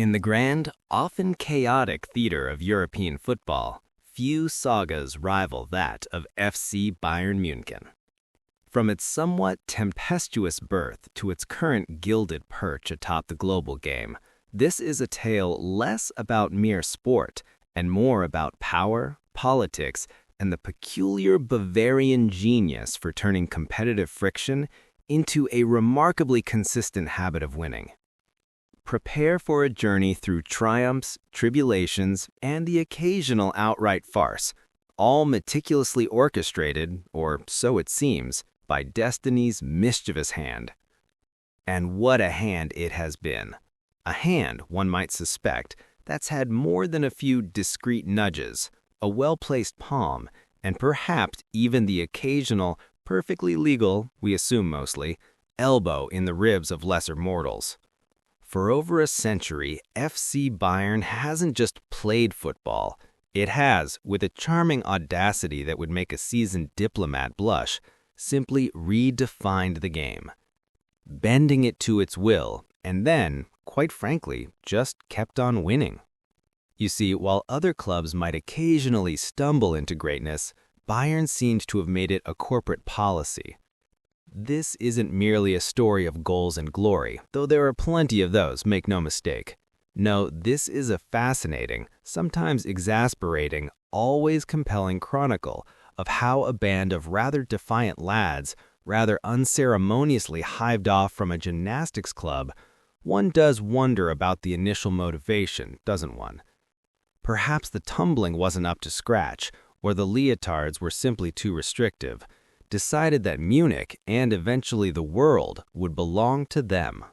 In the grand, often chaotic theater of European football, few sagas rival that of FC Bayern München. From its somewhat tempestuous birth to its current gilded perch atop the global game, this is a tale less about mere sport and more about power, politics, and the peculiar Bavarian genius for turning competitive friction into a remarkably consistent habit of winning. Prepare for a journey through triumphs, tribulations, and the occasional outright farce, all meticulously orchestrated, or so it seems, by destiny's mischievous hand. And what a hand it has been. A hand, one might suspect, that's had more than a few discreet nudges, a well-placed palm, and perhaps even the occasional, perfectly legal, we assume mostly, elbow in the ribs of lesser mortals. For over a century, FC Bayern hasn't just played football. It has, with a charming audacity that would make a seasoned diplomat blush, simply redefined the game, bending it to its will, and then, quite frankly, just kept on winning. You see, while other clubs might occasionally stumble into greatness, Bayern seems to have made it a corporate policy. This isn't merely a story of goals and glory, though there are plenty of those, make no mistake. No, this is a fascinating, sometimes exasperating, always compelling chronicle of how a band of rather defiant lads, rather unceremoniously hived off from a gymnastics club. One does wonder about the initial motivation, doesn't one? Perhaps the tumbling wasn't up to scratch, or the leotards were simply too restrictive. Decided that Munich, and eventually the world, would belong to them.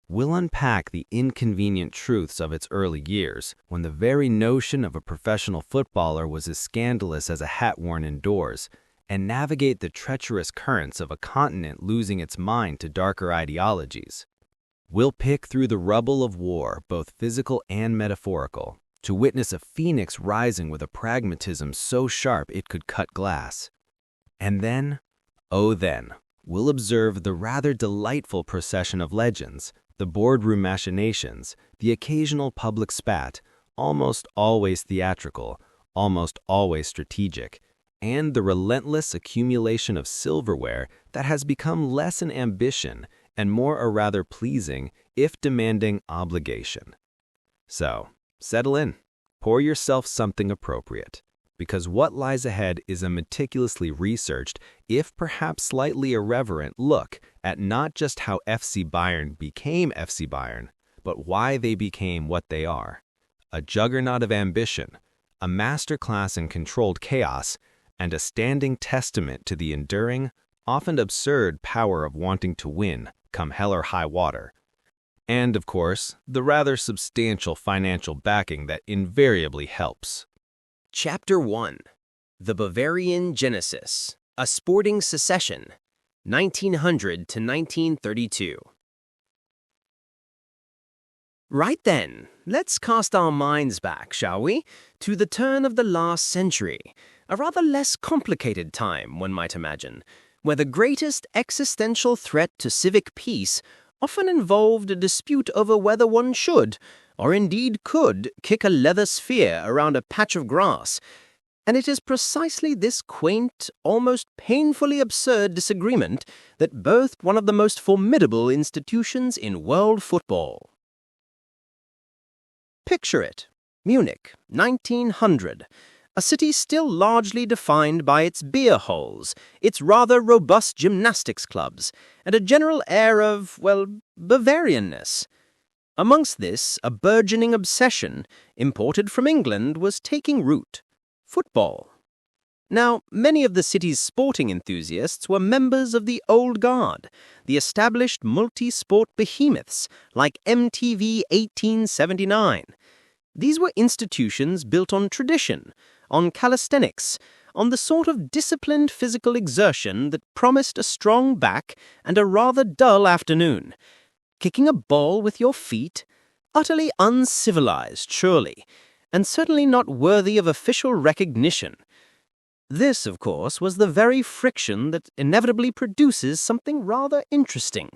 We'll unpack the inconvenient truths of its early years, when the very notion of a professional footballer was as scandalous as a hat worn indoors, and navigate the treacherous currents of a continent losing its mind to darker ideologies. We'll pick through the rubble of war, both physical and metaphorical, to witness a phoenix rising with a pragmatism so sharp it could cut glass. And then, oh then, we'll observe the rather delightful procession of legends, the boardroom machinations, the occasional public spat, almost always theatrical, almost always strategic, and the relentless accumulation of silverware that has become less an ambition and more a rather pleasing, if demanding, obligation. So, settle in, pour yourself something appropriate, because what lies ahead is a meticulously researched, if perhaps slightly irreverent, look at not just how FC Bayern became FC Bayern, but why they became what they are. A juggernaut of ambition, a masterclass in controlled chaos, and a standing testament to the enduring, often absurd power of wanting to win, come hell or high water. And, of course, the rather substantial financial backing that invariably helps. Chapter 1. The Bavarian Genesis, a Sporting Secession, 1900 to 1932. Right then, let's cast our minds back, shall we, to the turn of the last century, a rather less complicated time, one might imagine, where the greatest existential threat to civic peace often involved a dispute over whether one should, or indeed could, kick a leather sphere around a patch of grass. And it is precisely this quaint, almost painfully absurd disagreement that birthed one of the most formidable institutions in world football. Picture it. Munich, 1900. A city still largely defined by its beer halls, its rather robust gymnastics clubs, and a general air of, well, Bavarianness. Amongst this, a burgeoning obsession, imported from England, was taking root: football. Now, many of the city's sporting enthusiasts were members of the old guard, the established multi-sport behemoths like MTV 1879. These were institutions built on tradition, on calisthenics, on the sort of disciplined physical exertion that promised a strong back and a rather dull afternoon. Kicking a ball with your feet? Utterly uncivilized, surely, and certainly not worthy of official recognition. This, of course, was the very friction that inevitably produces something rather interesting.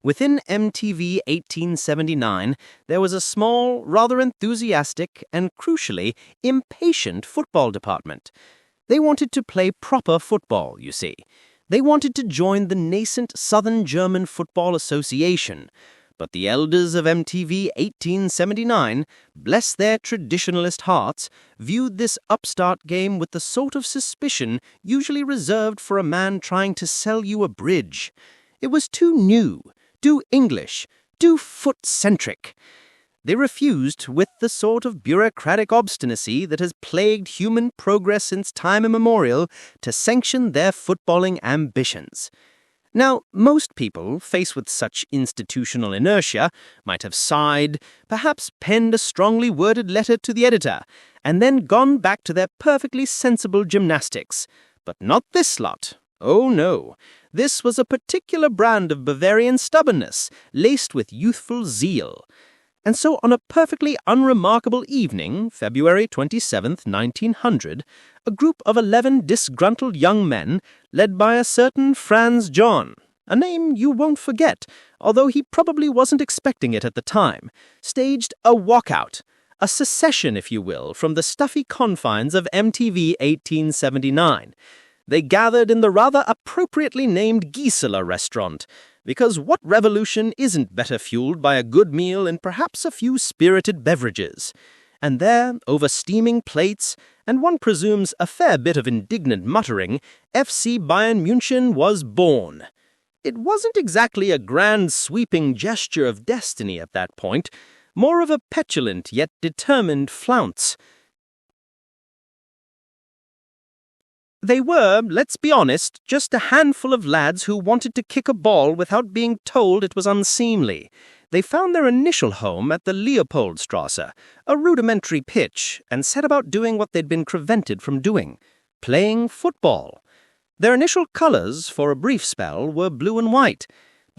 Within MTV 1879, there was a small, rather enthusiastic, and crucially, impatient football department. They wanted to play proper football, you see. They wanted to join the nascent Southern German Football Association. But the elders of MTV 1879, bless their traditionalist hearts, viewed this upstart game with the sort of suspicion usually reserved for a man trying to sell you a bridge. It was too new, too English, too foot-centric. They refused, with the sort of bureaucratic obstinacy that has plagued human progress since time immemorial, to sanction their footballing ambitions. Now, most people, faced with such institutional inertia, might have sighed, perhaps penned a strongly worded letter to the editor, and then gone back to their perfectly sensible gymnastics. But not this lot. Oh no, this was a particular brand of Bavarian stubbornness, laced with youthful zeal. And so on a perfectly unremarkable evening, February 27th, 1900, a group of 11 disgruntled young men, led by a certain Franz John, a name you won't forget, although he probably wasn't expecting it at the time, staged a walkout, a secession, if you will, from the stuffy confines of MTV 1879. They gathered in the rather appropriately named Gisela restaurant, because what revolution isn't better fueled by a good meal and perhaps a few spirited beverages? And there, over steaming plates, and one presumes a fair bit of indignant muttering, FC Bayern München was born. It wasn't exactly a grand sweeping gesture of destiny at that point, more of a petulant yet determined flounce. They were, let's be honest, just a handful of lads who wanted to kick a ball without being told it was unseemly. They found their initial home at the Leopoldstrasse, a rudimentary pitch, and set about doing what they'd been prevented from doing, playing football. Their initial colors, for a brief spell, were blue and white,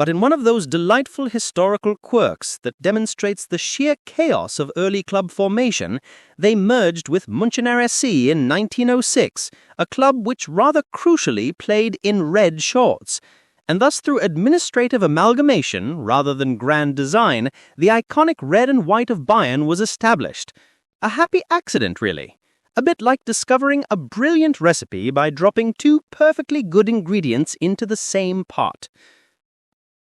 but in one of those delightful historical quirks that demonstrates the sheer chaos of early club formation, they merged with Münchener SC in 1906, a club which rather crucially played in red shorts. And thus through administrative amalgamation, rather than grand design, the iconic red and white of Bayern was established. A happy accident, really. A bit like discovering a brilliant recipe by dropping two perfectly good ingredients into the same pot.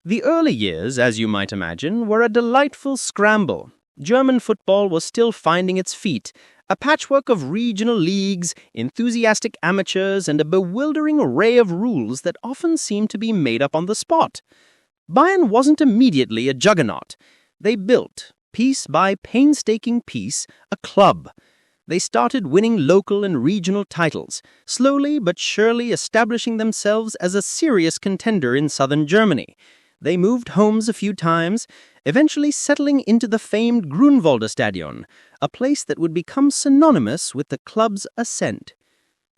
The early years, as you might imagine, were a delightful scramble. German football was still finding its feet, a patchwork of regional leagues, enthusiastic amateurs, and a bewildering array of rules that often seemed to be made up on the spot. Bayern wasn't immediately a juggernaut. They built, piece by painstaking piece, a club. They started winning local and regional titles, slowly but surely establishing themselves as a serious contender in southern Germany. They moved homes a few times, eventually settling into the famed Grunwalder Stadion, a place that would become synonymous with the club's ascent.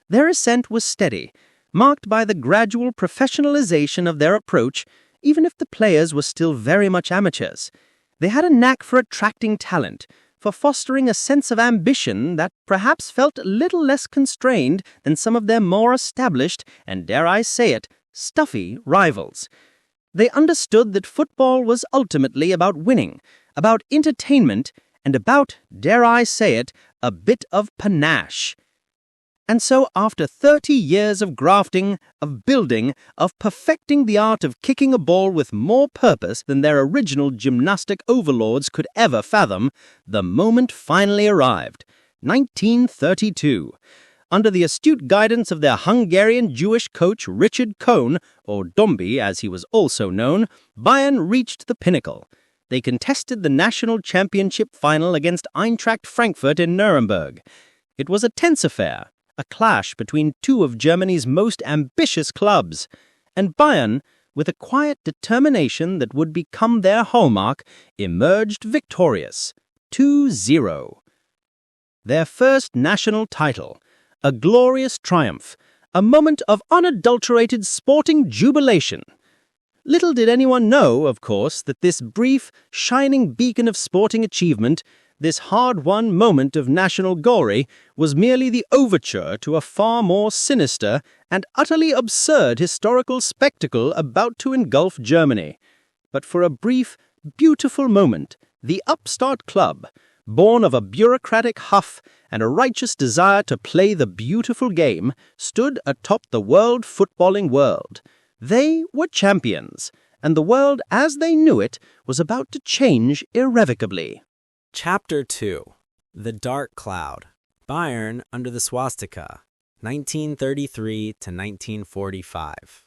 Their ascent was steady, marked by the gradual professionalization of their approach, even if the players were still very much amateurs. They had a knack for attracting talent, for fostering a sense of ambition that perhaps felt a little less constrained than some of their more established, and dare I say it, stuffy rivals. They understood that football was ultimately about winning, about entertainment, and about, dare I say it, a bit of panache. And so after 30 years of grafting, of building, of perfecting the art of kicking a ball with more purpose than their original gymnastic overlords could ever fathom, the moment finally arrived. 1932. Under the astute guidance of their Hungarian Jewish coach Richard Cohn, or Domby as he was also known, Bayern reached the pinnacle. They contested the national championship final against Eintracht Frankfurt in Nuremberg. It was a tense affair, a clash between two of Germany's most ambitious clubs, and Bayern, with a quiet determination that would become their hallmark, emerged victorious, 2-0. Their first national title, a glorious triumph, a moment of unadulterated sporting jubilation. Little did anyone know, of course, that this brief, shining beacon of sporting achievement, this hard-won moment of national glory, was merely the overture to a far more sinister and utterly absurd historical spectacle about to engulf Germany. But for a brief, beautiful moment, the upstart club, born of a bureaucratic huff and a righteous desire to play the beautiful game, stood atop the world footballing world. They were champions, and the world as they knew it was about to change irrevocably. Chapter 2. The Dark Cloud. Bayern under the swastika, 1933 to 1945.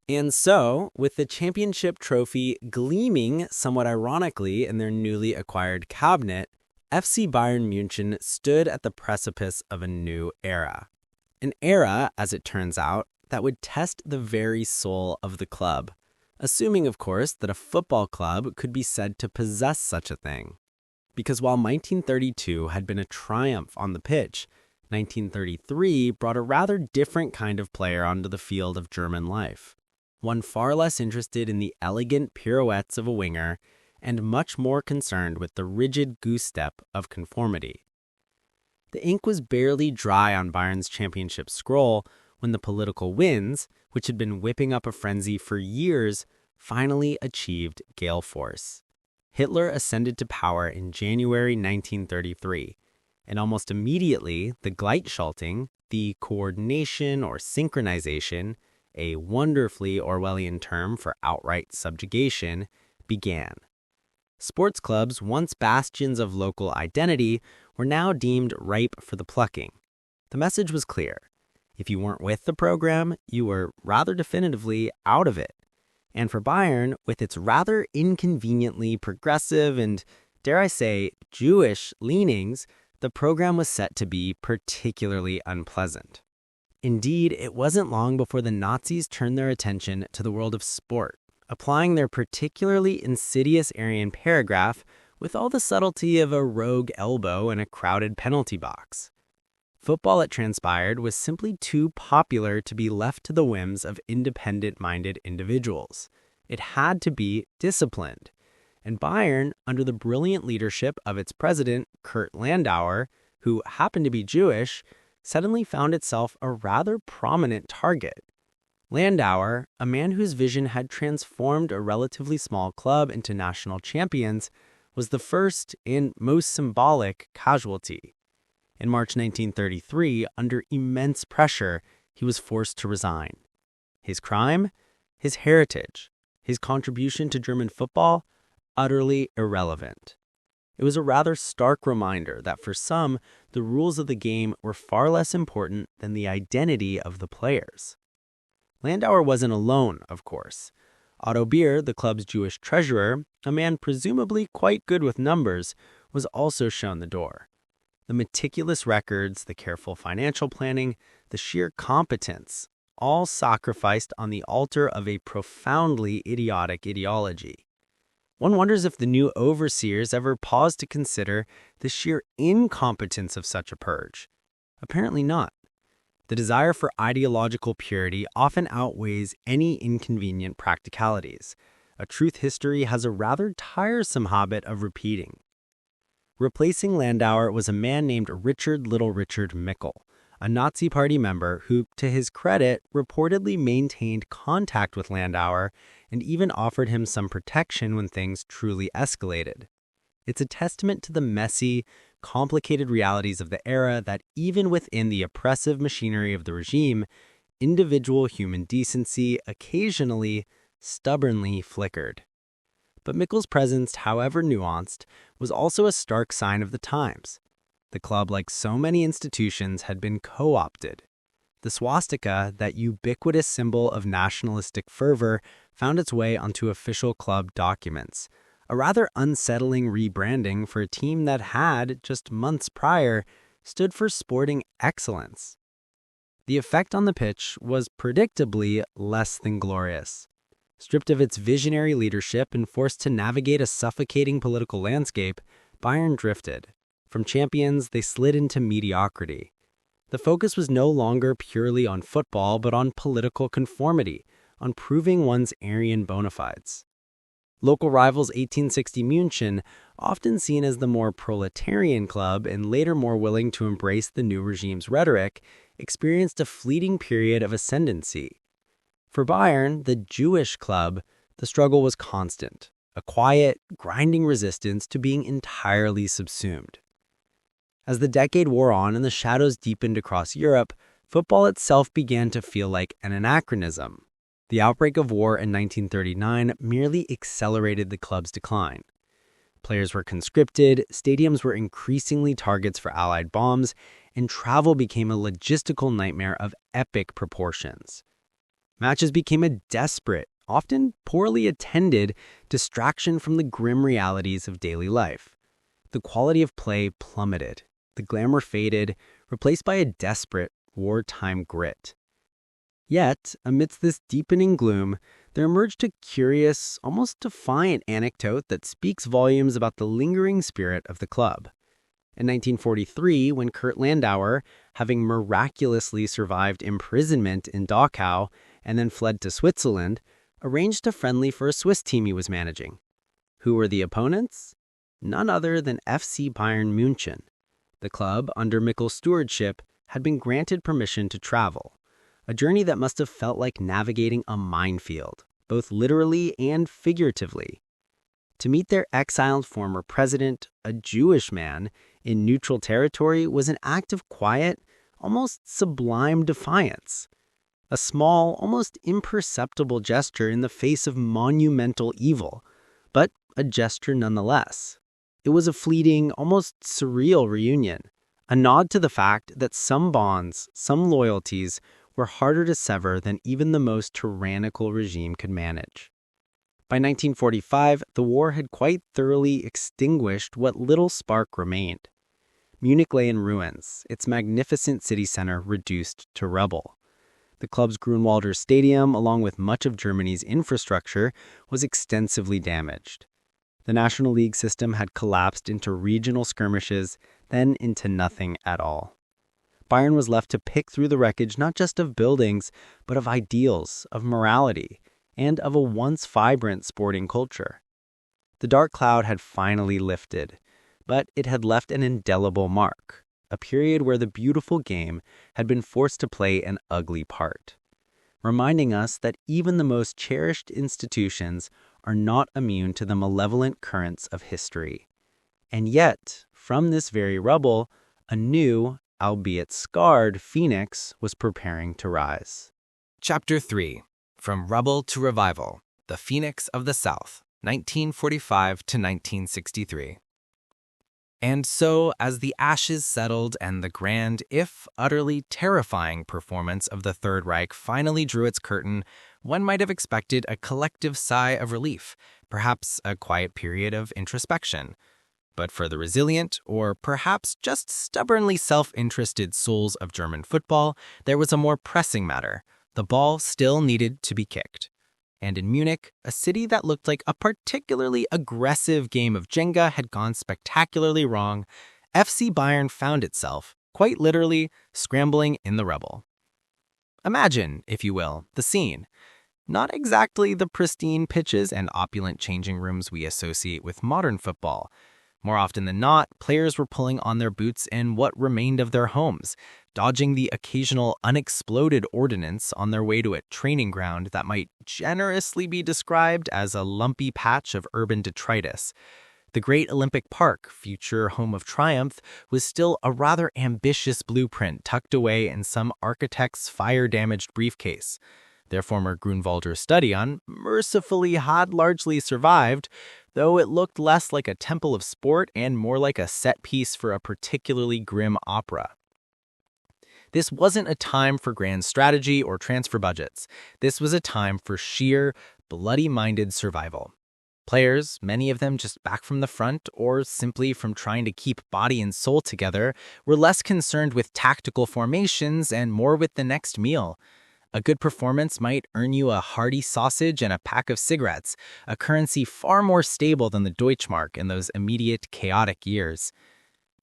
And so, with the championship trophy gleaming somewhat ironically in their newly acquired cabinet, FC Bayern München stood at the precipice of a new era. An era, as it turns out, that would test the very soul of the club, assuming, of course, that a football club could be said to possess such a thing. Because while 1932 had been a triumph on the pitch, 1933 brought a rather different kind of player onto the field of German life. One far less interested in the elegant pirouettes of a winger and much more concerned with the rigid goose step of conformity. The ink was barely dry on Bayern's championship scroll when the political winds, which had been whipping up a frenzy for years, finally achieved gale force. Hitler ascended to power in January 1933, and almost immediately the Gleichschaltung, the coordination or synchronization, a wonderfully Orwellian term for outright subjugation, began. Sports clubs, once bastions of local identity, were now deemed ripe for the plucking. The message was clear. If you weren't with the program, you were rather definitively out of it. And for Bayern, with its rather inconveniently progressive and, dare I say, Jewish leanings, the program was set to be particularly unpleasant. Indeed, it wasn't long before the Nazis turned their attention to the world of sport, applying their particularly insidious Aryan paragraph with all the subtlety of a rogue elbow in a crowded penalty box. Football, it transpired, was simply too popular to be left to the whims of independent-minded individuals. It had to be disciplined. And Bayern, under the brilliant leadership of its president, Kurt Landauer, who happened to be Jewish, suddenly found itself a rather prominent target. Landauer, a man whose vision had transformed a relatively small club into national champions, was the first and most symbolic casualty. In March 1933, under immense pressure, he was forced to resign. His crime? His heritage. His contribution to German football? Utterly irrelevant. It was a rather stark reminder that for some, the rules of the game were far less important than the identity of the players. Landauer wasn't alone, of course. Otto Beer, the club's Jewish treasurer, a man presumably quite good with numbers, was also shown the door. The meticulous records, the careful financial planning, the sheer competence, all sacrificed on the altar of a profoundly idiotic ideology. One wonders if the new overseers ever paused to consider the sheer incompetence of such a purge. Apparently not. The desire for ideological purity often outweighs any inconvenient practicalities. A truth history has a rather tiresome habit of repeating. Replacing Landauer was a man named Richard Little Richard Mickel, a Nazi Party member who, to his credit, reportedly maintained contact with Landauer and even offered him some protection when things truly escalated. It's a testament to the messy, complicated realities of the era that even within the oppressive machinery of the regime, individual human decency occasionally, stubbornly flickered. But Mickel's presence, however nuanced, was also a stark sign of the times. The club, like so many institutions, had been co-opted. The swastika, that ubiquitous symbol of nationalistic fervor, found its way onto official club documents, a rather unsettling rebranding for a team that had, just months prior, stood for sporting excellence. The effect on the pitch was predictably less than glorious. Stripped of its visionary leadership and forced to navigate a suffocating political landscape, Bayern drifted. From champions, they slid into mediocrity. The focus was no longer purely on football, but on political conformity, on proving one's Aryan bona fides. Local rivals 1860 München, often seen as the more proletarian club and later more willing to embrace the new regime's rhetoric, experienced a fleeting period of ascendancy. For Bayern, the Jewish club, the struggle was constant, a quiet, grinding resistance to being entirely subsumed. As the decade wore on and the shadows deepened across Europe, football itself began to feel like an anachronism. The outbreak of war in 1939 merely accelerated the club's decline. Players were conscripted, stadiums were increasingly targets for Allied bombs, and travel became a logistical nightmare of epic proportions. Matches became a desperate, often poorly attended, distraction from the grim realities of daily life. The quality of play plummeted. The glamour faded, replaced by a desperate, wartime grit. Yet, amidst this deepening gloom, there emerged a curious, almost defiant anecdote that speaks volumes about the lingering spirit of the club. In 1943, when Kurt Landauer, having miraculously survived imprisonment in Dachau and then fled to Switzerland, arranged a friendly for a Swiss team he was managing. Who were the opponents? None other than FC Bayern München. The club, under Mickel's stewardship, had been granted permission to travel, a journey that must have felt like navigating a minefield, both literally and figuratively. To meet their exiled former president, a Jewish man, in neutral territory was an act of quiet, almost sublime defiance. A small, almost imperceptible gesture in the face of monumental evil, but a gesture nonetheless. It was a fleeting, almost surreal reunion, a nod to the fact that some bonds, some loyalties, were harder to sever than even the most tyrannical regime could manage. By 1945, the war had quite thoroughly extinguished what little spark remained. Munich lay in ruins, its magnificent city center reduced to rubble. The club's Grunwalder Stadium, along with much of Germany's infrastructure, was extensively damaged. The National League system had collapsed into regional skirmishes, then into nothing at all. Bayern was left to pick through the wreckage not just of buildings, but of ideals, of morality, and of a once vibrant sporting culture. The dark cloud had finally lifted, but it had left an indelible mark, a period where the beautiful game had been forced to play an ugly part, reminding us that even the most cherished institutions are not immune to the malevolent currents of history. And yet, from this very rubble, a new, albeit scarred, phoenix was preparing to rise. Chapter 3. From Rubble to Revival, The Phoenix of the South, 1945 to 1963. And so, as the ashes settled and the grand, if utterly terrifying performance of the Third Reich finally drew its curtain, one might have expected a collective sigh of relief, perhaps a quiet period of introspection. But for the resilient, or perhaps just stubbornly self-interested souls of German football, there was a more pressing matter. The ball still needed to be kicked. And in Munich, a city that looked like a particularly aggressive game of Jenga had gone spectacularly wrong, FC Bayern found itself, quite literally, scrambling in the rubble. Imagine, if you will, the scene. Not exactly the pristine pitches and opulent changing rooms we associate with modern football. More often than not, players were pulling on their boots in what remained of their homes, dodging the occasional unexploded ordnance on their way to a training ground that might generously be described as a lumpy patch of urban detritus. The great Olympic Park, future home of triumph, was still a rather ambitious blueprint tucked away in some architect's fire-damaged briefcase. Their former Grunwalder Stadion mercifully had largely survived, though it looked less like a temple of sport and more like a set piece for a particularly grim opera. This wasn't a time for grand strategy or transfer budgets. This was a time for sheer, bloody-minded survival. Players, many of them just back from the front or simply from trying to keep body and soul together, were less concerned with tactical formations and more with the next meal. A good performance might earn you a hearty sausage and a pack of cigarettes, a currency far more stable than the Deutschmark in those immediate, chaotic years.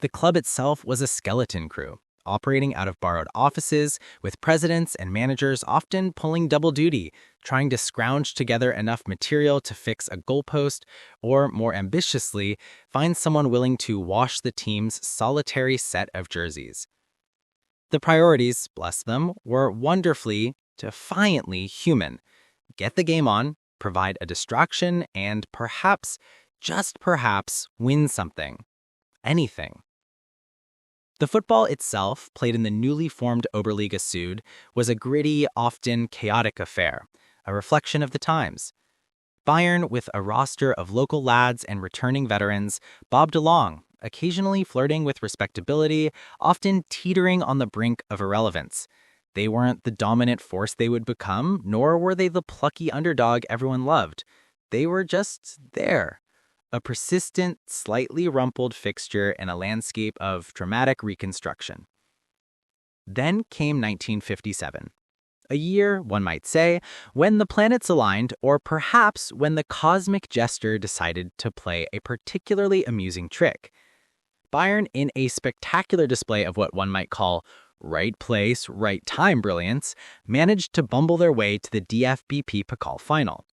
The club itself was a skeleton crew, operating out of borrowed offices, with presidents and managers often pulling double duty, trying to scrounge together enough material to fix a goalpost, or, more ambitiously, find someone willing to wash the team's solitary set of jerseys. The priorities, bless them, were wonderfully, defiantly human. Get the game on, provide a distraction, and perhaps, just perhaps, win something. Anything. The football itself, played in the newly formed Oberliga Süd, was a gritty, often chaotic affair, a reflection of the times. Bayern, with a roster of local lads and returning veterans, bobbed along, occasionally flirting with respectability, often teetering on the brink of irrelevance. They weren't the dominant force they would become, nor were they the plucky underdog everyone loved. They were just there. A persistent, slightly rumpled fixture in a landscape of dramatic reconstruction. Then came 1957. A year, one might say, when the planets aligned, or perhaps when the cosmic jester decided to play a particularly amusing trick. Bayern, in a spectacular display of what one might call right place, right time brilliance, managed to bumble their way to the DFB Pokal final.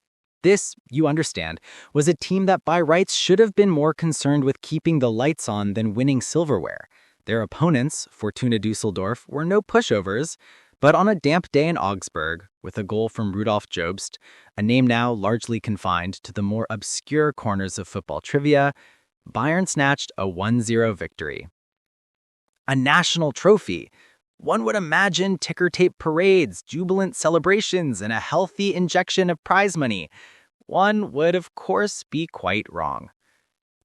This, you understand, was a team that by rights should have been more concerned with keeping the lights on than winning silverware. Their opponents, Fortuna Düsseldorf, were no pushovers, but on a damp day in Augsburg, with a goal from Rudolf Jobst, a name now largely confined to the more obscure corners of football trivia, Bayern snatched a 1-0 victory. A national trophy! One would imagine ticker-tape parades, jubilant celebrations, and a healthy injection of prize money. One would, of course, be quite wrong.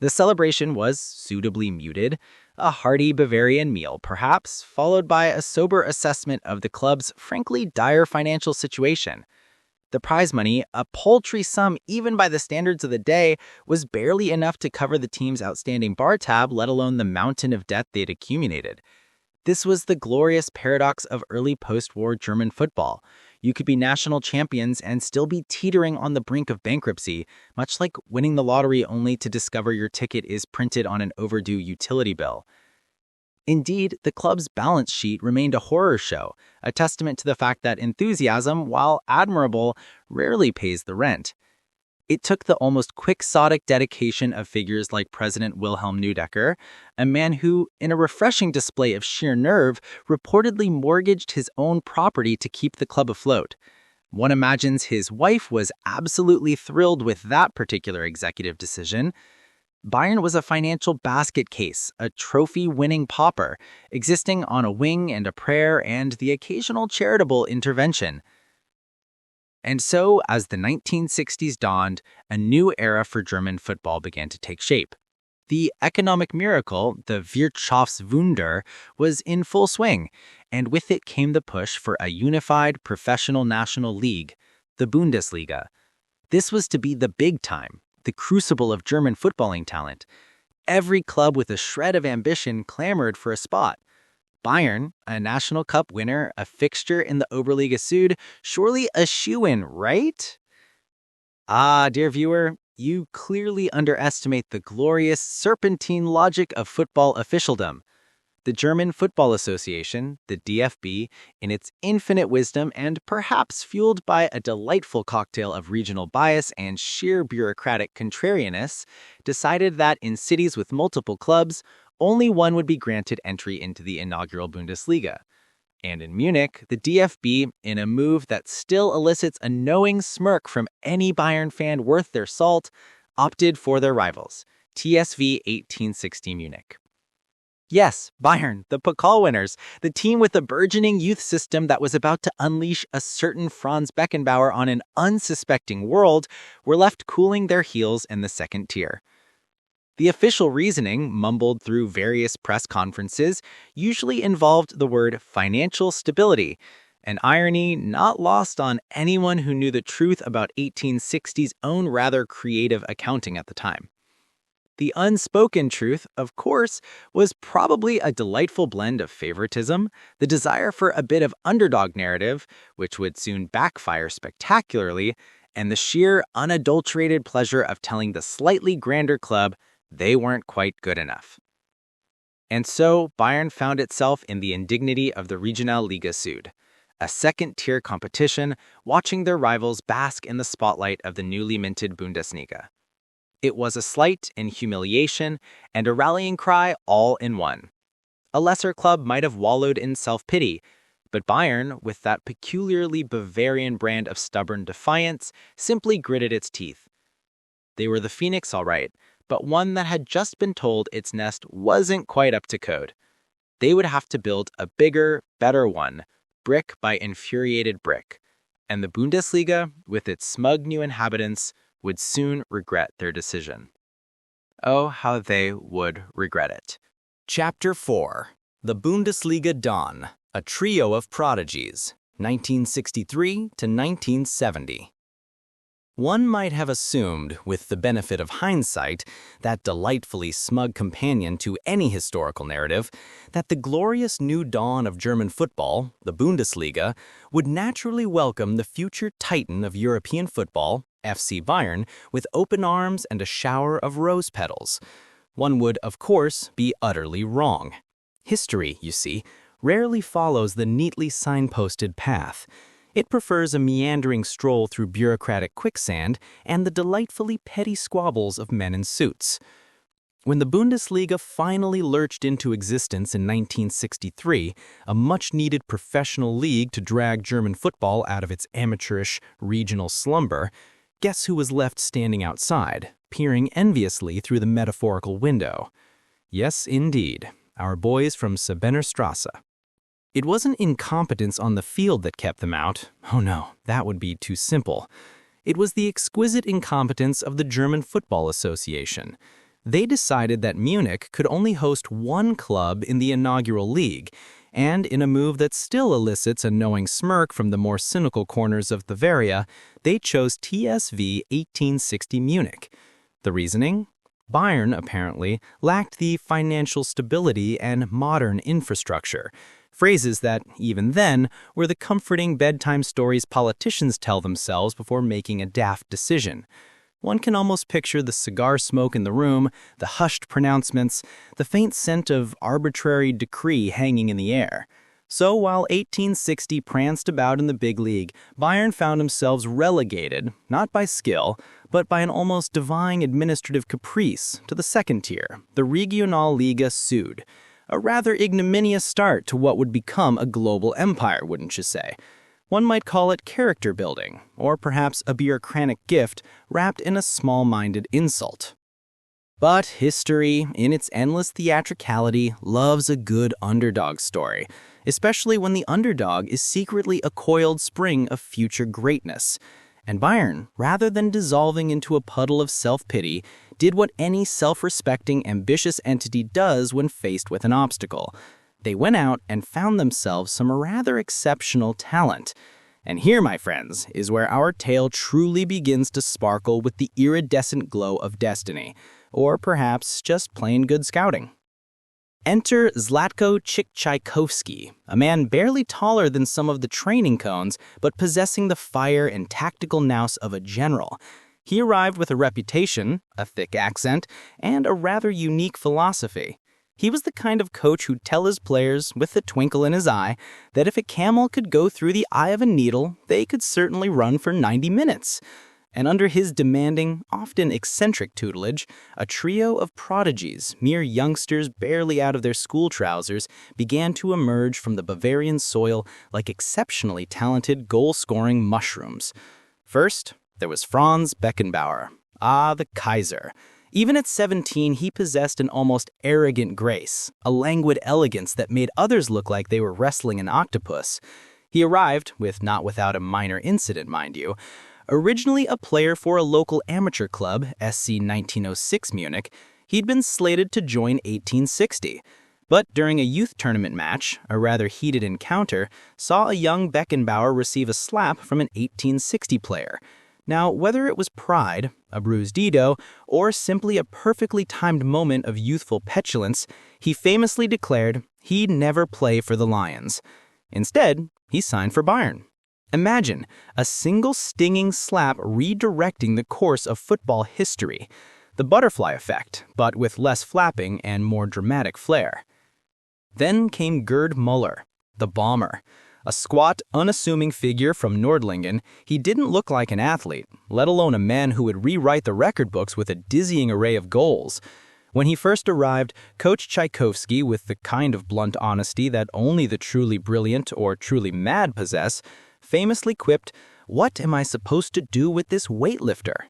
The celebration was suitably muted, a hearty Bavarian meal perhaps, followed by a sober assessment of the club's frankly dire financial situation. The prize money, a paltry sum even by the standards of the day, was barely enough to cover the team's outstanding bar tab, let alone the mountain of debt they'd accumulated. This was the glorious paradox of early post-war German football. You could be national champions and still be teetering on the brink of bankruptcy, much like winning the lottery only to discover your ticket is printed on an overdue utility bill. Indeed, the club's balance sheet remained a horror show, a testament to the fact that enthusiasm, while admirable, rarely pays the rent. It took the almost quixotic dedication of figures like President Wilhelm Neudecker, a man who, in a refreshing display of sheer nerve, reportedly mortgaged his own property to keep the club afloat. One imagines his wife was absolutely thrilled with that particular executive decision. Bayern was a financial basket case, a trophy-winning pauper, existing on a wing and a prayer and the occasional charitable intervention. And so, as the 1960s dawned, a new era for German football began to take shape. The economic miracle, the Wirtschaftswunder, was in full swing, and with it came the push for a unified professional national league, the Bundesliga. This was to be the big time, the crucible of German footballing talent. Every club with a shred of ambition clamored for a spot. Bayern, a National Cup winner, a fixture in the Oberliga Süd, surely a shoo-in, right? Ah, dear viewer, you clearly underestimate the glorious serpentine logic of football officialdom. The German Football Association, the DFB, in its infinite wisdom and perhaps fueled by a delightful cocktail of regional bias and sheer bureaucratic contrariness, decided that in cities with multiple clubs, only one would be granted entry into the inaugural Bundesliga. And in Munich, the DFB, in a move that still elicits a knowing smirk from any Bayern fan worth their salt, opted for their rivals, TSV 1860 Munich. Yes, Bayern, the Pokal winners, the team with a burgeoning youth system that was about to unleash a certain Franz Beckenbauer on an unsuspecting world, were left cooling their heels in the second tier. The official reasoning, mumbled through various press conferences, usually involved the word financial stability, an irony not lost on anyone who knew the truth about 1860's own rather creative accounting at the time. The unspoken truth, of course, was probably a delightful blend of favoritism, the desire for a bit of underdog narrative, which would soon backfire spectacularly, and the sheer, unadulterated pleasure of telling the slightly grander club they weren't quite good enough. And so, Bayern found itself in the indignity of the Regionalliga Süd, a second-tier competition, watching their rivals bask in the spotlight of the newly minted Bundesliga. It was a slight and humiliation and a rallying cry all in one. A lesser club might have wallowed in self-pity, But Bayern, with that peculiarly Bavarian brand of stubborn defiance, simply gritted its teeth. They were the phoenix, all right, but one that had just been told its nest wasn't quite up to code. They would have to build a bigger, better one, brick by infuriated brick. And the Bundesliga, with its smug new inhabitants, would soon regret their decision. Oh, how they would regret it. Chapter 4. The Bundesliga Dawn, a trio of prodigies, 1963 to 1970. One might have assumed, with the benefit of hindsight, that delightfully smug companion to any historical narrative, that the glorious new dawn of German football, the Bundesliga, would naturally welcome the future titan of European football, FC Bayern, with open arms and a shower of rose petals. One would, of course, be utterly wrong. History, you see, rarely follows the neatly signposted path. It prefers a meandering stroll through bureaucratic quicksand and the delightfully petty squabbles of men in suits. When the Bundesliga finally lurched into existence in 1963, a much-needed professional league to drag German football out of its amateurish regional slumber, guess who was left standing outside, peering enviously through the metaphorical window? Yes, indeed, our boys from Strasse. It wasn't incompetence on the field that kept them out. Oh no, that would be too simple. It was the exquisite incompetence of the German Football Association. They decided that Munich could only host one club in the inaugural league, and in a move that still elicits a knowing smirk from the more cynical corners of Bavaria, they chose TSV 1860 Munich. The reasoning? Bayern, apparently, lacked the financial stability and modern infrastructure. Phrases that, even then, were the comforting bedtime stories politicians tell themselves before making a daft decision. One can almost picture the cigar smoke in the room, the hushed pronouncements, the faint scent of arbitrary decree hanging in the air. So while 1860 pranced about in the big league, Bayern found themselves relegated, not by skill, but by an almost divine administrative caprice, to the second tier, the Regionalliga Süd. A rather ignominious start to what would become a global empire, wouldn't you say? One might call it character building, or perhaps a bureaucratic gift wrapped in a small-minded insult. But history, in its endless theatricality, loves a good underdog story, especially when the underdog is secretly a coiled spring of future greatness. And Bayern, rather than dissolving into a puddle of self-pity, did what any self-respecting, ambitious entity does when faced with an obstacle. They went out and found themselves some rather exceptional talent. And here, my friends, is where our tale truly begins to sparkle with the iridescent glow of destiny, or perhaps just plain good scouting. Enter Zlatko Czajkowski, a man barely taller than some of the training cones, but possessing the fire and tactical nous of a general. He arrived with a reputation, a thick accent, and a rather unique philosophy. He was the kind of coach who'd tell his players, with a twinkle in his eye, that if a camel could go through the eye of a needle, they could certainly run for 90 minutes. And under his demanding, often eccentric tutelage, a trio of prodigies, mere youngsters barely out of their school trousers, began to emerge from the Bavarian soil like exceptionally talented goal-scoring mushrooms. First, there was Franz Beckenbauer. Ah, the Kaiser. Even at 17, he possessed an almost arrogant grace, a languid elegance that made others look like they were wrestling an octopus. He arrived, not without a minor incident, mind you, originally a player for a local amateur club, SC 1906 Munich. He'd been slated to join 1860. But during a youth tournament match, a rather heated encounter saw a young Beckenbauer receive a slap from an 1860 player. Now, whether it was pride, a bruised ego, or simply a perfectly timed moment of youthful petulance, he famously declared he'd never play for the Lions. Instead, he signed for Bayern. Imagine a single stinging slap redirecting the course of football history. The butterfly effect, but with less flapping and more dramatic flair. Then came Gerd Müller, the bomber. A squat, unassuming figure from Nordlingen, he didn't look like an athlete, let alone a man who would rewrite the record books with a dizzying array of goals. When he first arrived, Coach Tchaikovsky, with the kind of blunt honesty that only the truly brilliant or truly mad possess, famously quipped, "What am I supposed to do with this weightlifter?"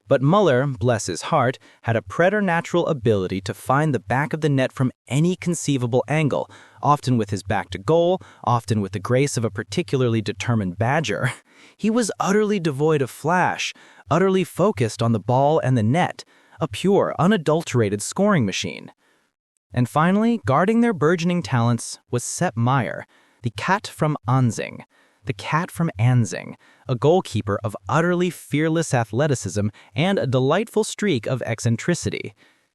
But Müller, bless his heart, had a preternatural ability to find the back of the net from any conceivable angle, often with his back to goal, often with the grace of a particularly determined badger. He was utterly devoid of flash, utterly focused on the ball and the net, a pure, unadulterated scoring machine. And finally, guarding their burgeoning talents was Sepp Maier, the cat from Anzing. The cat from Anzing, a goalkeeper of utterly fearless athleticism and a delightful streak of eccentricity.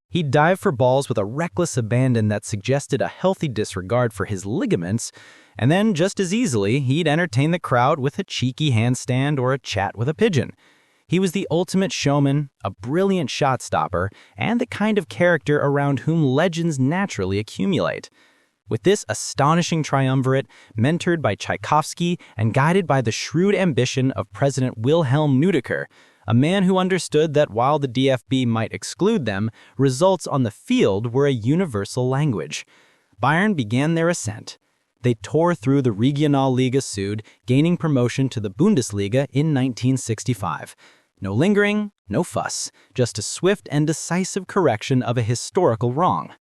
He'd dive for balls with a reckless abandon that suggested a healthy disregard for his ligaments, and then just as easily he'd entertain the crowd with a cheeky handstand or a chat with a pigeon. He was the ultimate showman, a brilliant shot stopper, and the kind of character around whom legends naturally accumulate. With this astonishing triumvirate, mentored by Tchaikovsky and guided by the shrewd ambition of President Wilhelm Neudecker, a man who understood that while the DFB might exclude them, results on the field were a universal language. Bayern began their ascent. They tore through the Regionalliga Süd, gaining promotion to the Bundesliga in 1965. No lingering, no fuss, just a swift and decisive correction of a historical wrong.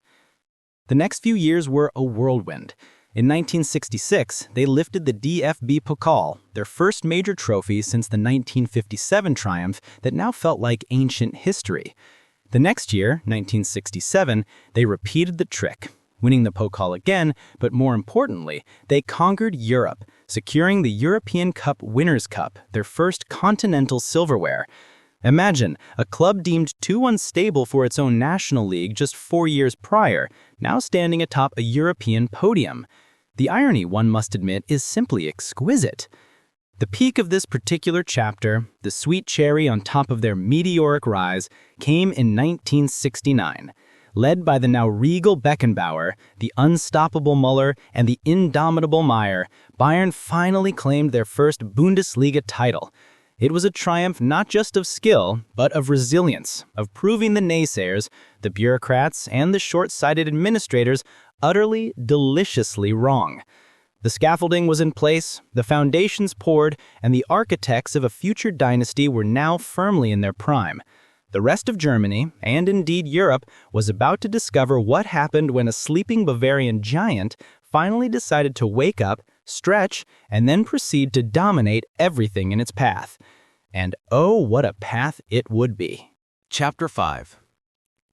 The next few years were a whirlwind. In 1966, they lifted the DFB Pokal, their first major trophy since the 1957 triumph that now felt like ancient history. The next year, 1967, they repeated the trick, winning the Pokal again, but more importantly, they conquered Europe, securing the European Cup Winners' Cup, their first continental silverware. Imagine, a club deemed too unstable for its own national league just 4 years prior, now standing atop a European podium. The irony, one must admit, is simply exquisite. The peak of this particular chapter, the sweet cherry on top of their meteoric rise, came in 1969. Led by the now regal Beckenbauer, the unstoppable Müller, and the indomitable Maier, Bayern finally claimed their first Bundesliga title. It was a triumph not just of skill, but of resilience, of proving the naysayers, the bureaucrats, and the short-sighted administrators utterly, deliciously wrong. The scaffolding was in place, the foundations poured, and the architects of a future dynasty were now firmly in their prime. The rest of Germany, and indeed Europe, was about to discover what happened when a sleeping Bavarian giant finally decided to wake up, stretch, and then proceed to dominate everything in its path. And oh, what a path it would be. Chapter 5.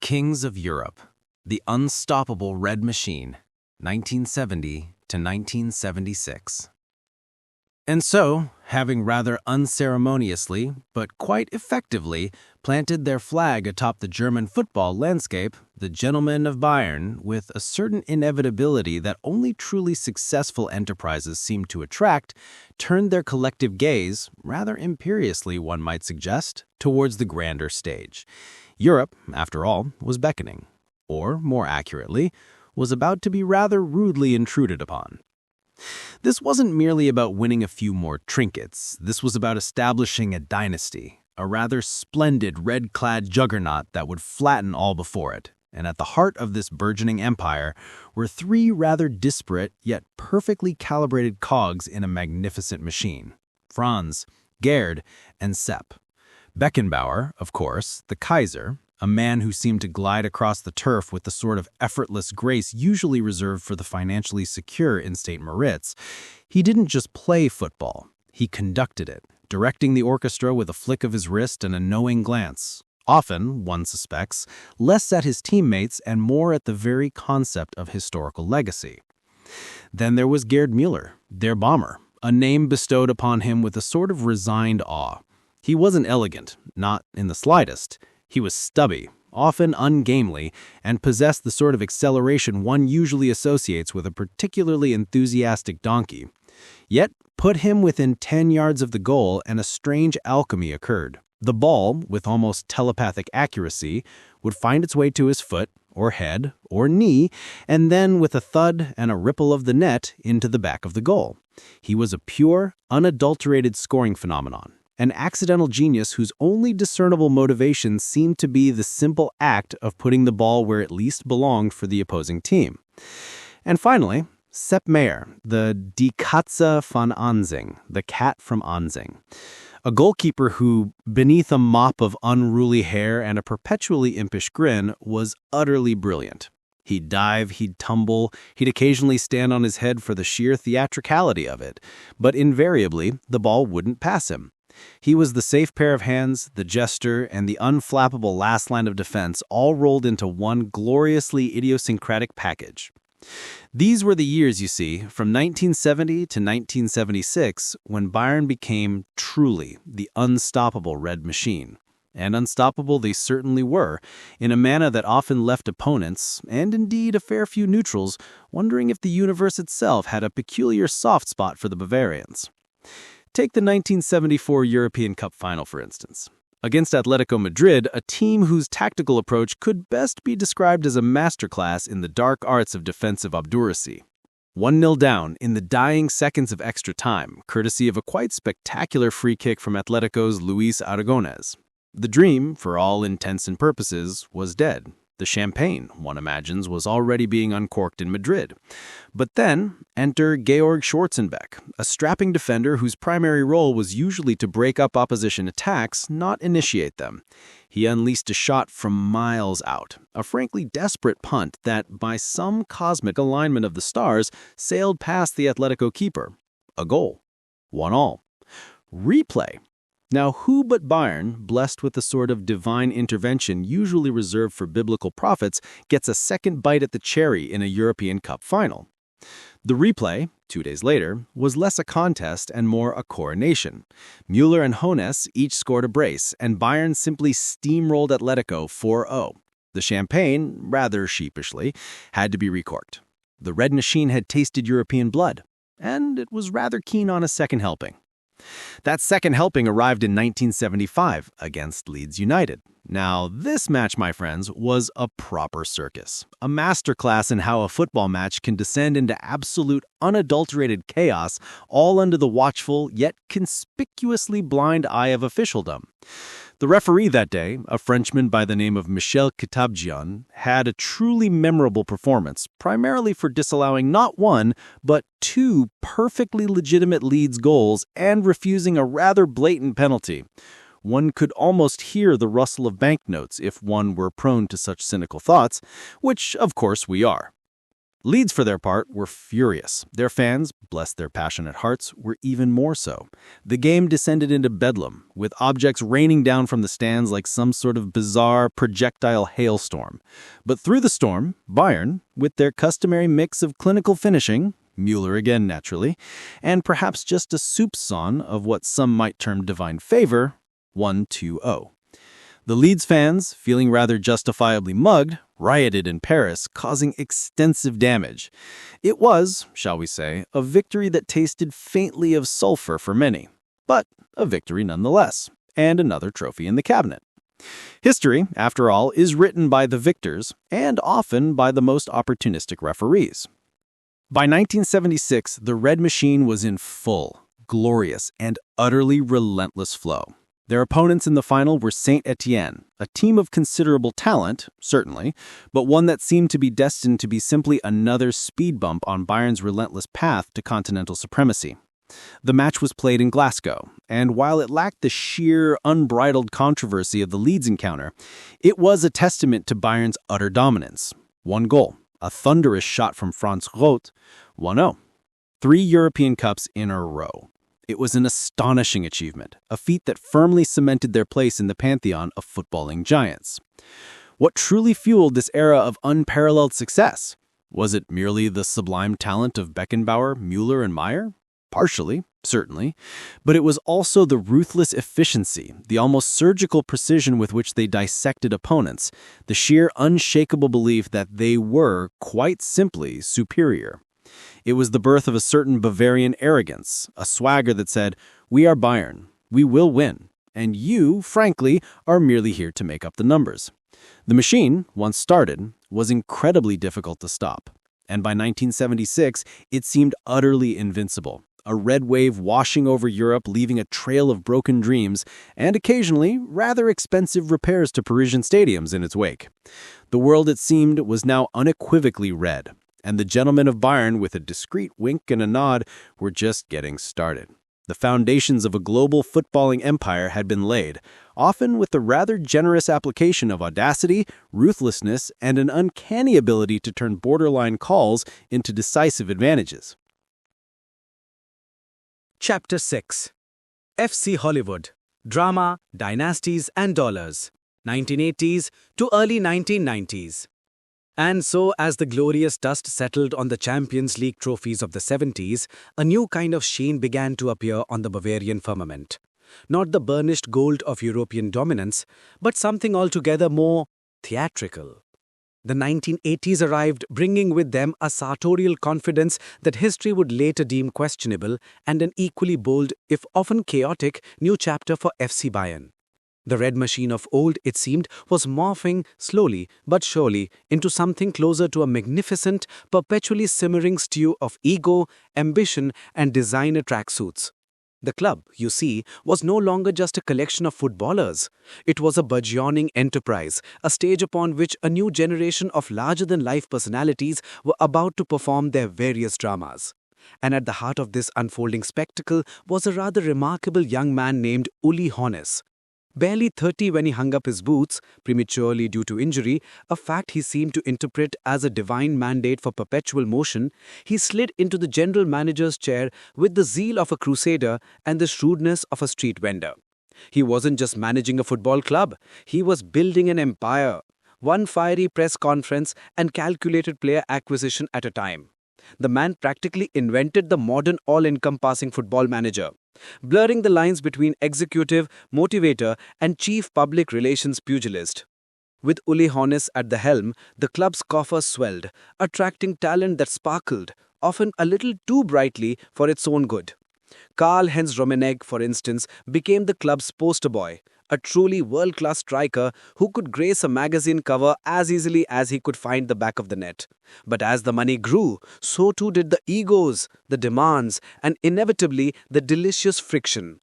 Kings of Europe. The Unstoppable Red Machine, 1970 to 1976. And so, having rather unceremoniously, but quite effectively, planted their flag atop the German football landscape, the gentlemen of Bayern, with a certain inevitability that only truly successful enterprises seem to attract, turned their collective gaze, rather imperiously one might suggest, towards the grander stage. Europe, after all, was beckoning, or, more accurately, was about to be rather rudely intruded upon. This wasn't merely about winning a few more trinkets. This was about establishing a dynasty, a rather splendid red-clad juggernaut that would flatten all before it. And at the heart of this burgeoning empire were three rather disparate yet perfectly calibrated cogs in a magnificent machine: Franz, Gerd, and Sepp. Beckenbauer, of course, the Kaiser, a man who seemed to glide across the turf with the sort of effortless grace usually reserved for the financially secure in St. Moritz. He didn't just play football, he conducted it, directing the orchestra with a flick of his wrist and a knowing glance. Often, one suspects, less at his teammates and more at the very concept of historical legacy. Then there was Gerd Müller, their bomber, a name bestowed upon him with a sort of resigned awe. He wasn't elegant, not in the slightest. He was stubby, often ungamely, and possessed the sort of acceleration one usually associates with a particularly enthusiastic donkey. Yet, put him within 10 yards of the goal and a strange alchemy occurred. The ball, with almost telepathic accuracy, would find its way to his foot, or head, or knee, and then, with a thud and a ripple of the net, into the back of the goal. He was a pure, unadulterated scoring phenomenon, an accidental genius whose only discernible motivation seemed to be the simple act of putting the ball where it least belonged for the opposing team. And finally, Sepp Maier, the Die Katze von Ansing, the cat from Ansing. A goalkeeper who, beneath a mop of unruly hair and a perpetually impish grin, was utterly brilliant. He'd dive, he'd tumble, he'd occasionally stand on his head for the sheer theatricality of it, but invariably the ball wouldn't pass him. He was the safe pair of hands, the gesture, and the unflappable last line of defense all rolled into one gloriously idiosyncratic package. These were the years, you see, from 1970 to 1976, when Bayern became truly the unstoppable red machine. And unstoppable they certainly were, in a manner that often left opponents, and indeed a fair few neutrals, wondering if the universe itself had a peculiar soft spot for the Bavarians. Take the 1974 European Cup final, for instance. Against Atletico Madrid, a team whose tactical approach could best be described as a masterclass in the dark arts of defensive obduracy. 1-0 down in the dying seconds of extra time, courtesy of a quite spectacular free kick from Atletico's Luis Aragonés. The dream, for all intents and purposes, was dead. The champagne, one imagines, was already being uncorked in Madrid. But then, enter Georg Schwarzenbeck, a strapping defender whose primary role was usually to break up opposition attacks, not initiate them. He unleashed a shot from miles out, a frankly desperate punt that, by some cosmic alignment of the stars, sailed past the Atletico keeper. A goal. 1-1. Replay. Now, who but Bayern, blessed with the sort of divine intervention usually reserved for biblical prophets, gets a second bite at the cherry in a European Cup final? The replay, 2 days later, was less a contest and more a coronation. Müller and Hoeneß each scored a brace, and Bayern simply steamrolled Atletico 4-0. The champagne, rather sheepishly, had to be recorked. The red machine had tasted European blood, and it was rather keen on a second helping. That second helping arrived in 1975 against Leeds United. Now, this match, my friends, was a proper circus. A masterclass in how a football match can descend into absolute, unadulterated chaos, all under the watchful, yet conspicuously blind eye of officialdom. The referee that day, a Frenchman by the name of Michel Kitabjian, had a truly memorable performance, primarily for disallowing not one, but 2 perfectly legitimate Leeds goals and refusing a rather blatant penalty. One could almost hear the rustle of banknotes if one were prone to such cynical thoughts, which, of course, we are. Leeds, for their part, were furious. Their fans, bless their passionate hearts, were even more so. The game descended into bedlam, with objects raining down from the stands like some sort of bizarre projectile hailstorm. But through the storm, Bayern, with their customary mix of clinical finishing, Müller again naturally, and perhaps just a soupçon of what some might term divine favor, won 2-0. The Leeds fans, feeling rather justifiably mugged, rioted in Paris, causing extensive damage. It was, shall we say, a victory that tasted faintly of sulfur for many, but a victory nonetheless, and another trophy in the cabinet. History, after all, is written by the victors, and often by the most opportunistic referees. By 1976, the Red Machine was in full, glorious, and utterly relentless flow. Their opponents in the final were Saint-Étienne, a team of considerable talent, certainly, but one that seemed to be destined to be simply another speed bump on Bayern's relentless path to continental supremacy. The match was played in Glasgow, and while it lacked the sheer, unbridled controversy of the Leeds encounter, it was a testament to Bayern's utter dominance. 1 goal, a thunderous shot from Franz Roth, 1-0. 3 European Cups in a row. It was an astonishing achievement, a feat that firmly cemented their place in the pantheon of footballing giants. What truly fueled this era of unparalleled success? Was it merely the sublime talent of Beckenbauer, Müller, and Maier? Partially, certainly, but it was also the ruthless efficiency, the almost surgical precision with which they dissected opponents, the sheer unshakable belief that they were, quite simply, superior. It was the birth of a certain Bavarian arrogance, a swagger that said, "We are Bayern, we will win, and you, frankly, are merely here to make up the numbers." The machine, once started, was incredibly difficult to stop, and by 1976, it seemed utterly invincible, a red wave washing over Europe, leaving a trail of broken dreams, and occasionally rather expensive repairs to Parisian stadiums in its wake. The world, it seemed, was now unequivocally red, and the gentlemen of Bayern, with a discreet wink and a nod, were just getting started. The foundations of a global footballing empire had been laid, often with the rather generous application of audacity, ruthlessness, and an uncanny ability to turn borderline calls into decisive advantages. Chapter 6. FC Hollywood. Drama, Dynasties and Dollars. 1980s to early 1990s. And so, as the glorious dust settled on the Champions League trophies of the 70s, a new kind of sheen began to appear on the Bavarian firmament. Not the burnished gold of European dominance, but something altogether more theatrical. The 1980s arrived, bringing with them a sartorial confidence that history would later deem questionable, and an equally bold, if often chaotic, new chapter for FC Bayern. The red machine of old, it seemed, was morphing slowly but surely into something closer to a magnificent, perpetually simmering stew of ego, ambition, and designer tracksuits. The club, you see, was no longer just a collection of footballers. It was a burgeoning enterprise, a stage upon which a new generation of larger-than-life personalities were about to perform their various dramas. And at the heart of this unfolding spectacle was a rather remarkable young man named Uli Hoeneß. Barely 30 when he hung up his boots, prematurely due to injury, a fact he seemed to interpret as a divine mandate for perpetual motion, he slid into the general manager's chair with the zeal of a crusader and the shrewdness of a street vendor. He wasn't just managing a football club, he was building an empire, one fiery press conference and calculated player acquisition at a time. The man practically invented the modern all-encompassing football manager, blurring the lines between executive, motivator, and chief public relations pugilist. With Uli Hoeneß at the helm, the club's coffers swelled, attracting talent that sparkled, often a little too brightly for its own good. Karl-Heinz Rummenigge, for instance, became the club's poster boy, a truly world-class striker who could grace a magazine cover as easily as he could find the back of the net. But as the money grew, so too did the egos, the demands, and inevitably the delicious friction.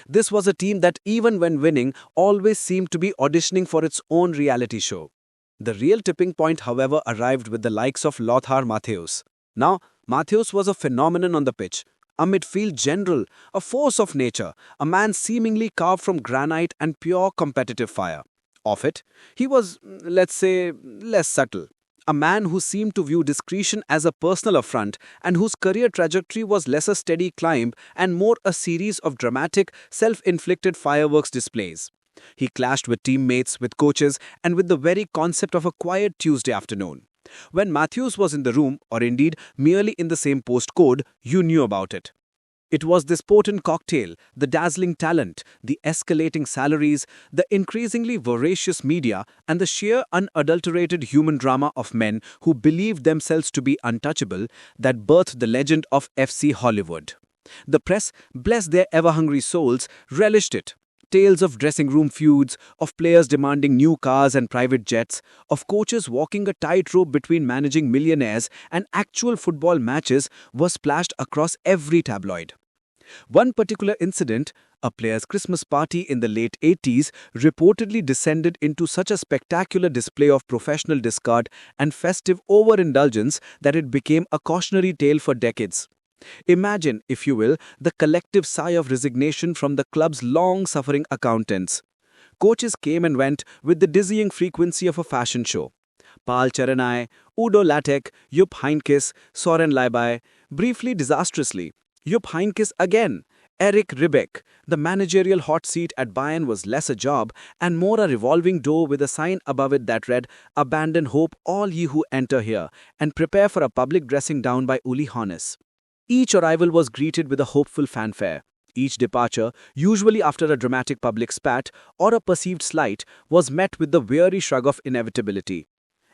This was a team that, even when winning, always seemed to be auditioning for its own reality show. The real tipping point, however, arrived with the likes of Lothar Matthäus. Now, Matthäus was a phenomenon on the pitch, a midfield general, a force of nature, a man seemingly carved from granite and pure competitive fire. Of it, he was, let's say, less subtle. A man who seemed to view discretion as a personal affront and whose career trajectory was less a steady climb and more a series of dramatic, self-inflicted fireworks displays. He clashed with teammates, with coaches, and with the very concept of a quiet Tuesday afternoon. When Matthäus was in the room, or indeed merely in the same postcode, you knew about it. It was this potent cocktail, the dazzling talent, the escalating salaries, the increasingly voracious media, and the sheer unadulterated human drama of men who believed themselves to be untouchable, that birthed the legend of FC Hollywood. The press, bless their ever-hungry souls, relished it. Tales of dressing room feuds, of players demanding new cars and private jets, of coaches walking a tightrope between managing millionaires and actual football matches were splashed across every tabloid. One particular incident, a player's Christmas party in the late 80s, reportedly descended into such a spectacular display of professional discard and festive overindulgence that it became a cautionary tale for decades. Imagine, if you will, the collective sigh of resignation from the club's long-suffering accountants. Coaches came and went with the dizzying frequency of a fashion show. Paul Cherenai, Udo Lattek, Jupp Heynckes, Soren Leibai, briefly disastrously. Jupp Heynckes again. Eric Ribbeck. The managerial hot seat at Bayern was less a job and more a revolving door with a sign above it that read, "Abandon hope, all ye who enter here, and prepare for a public dressing down by Uli Hoeneß." Each arrival was greeted with a hopeful fanfare. Each departure, usually after a dramatic public spat or a perceived slight, was met with the weary shrug of inevitability.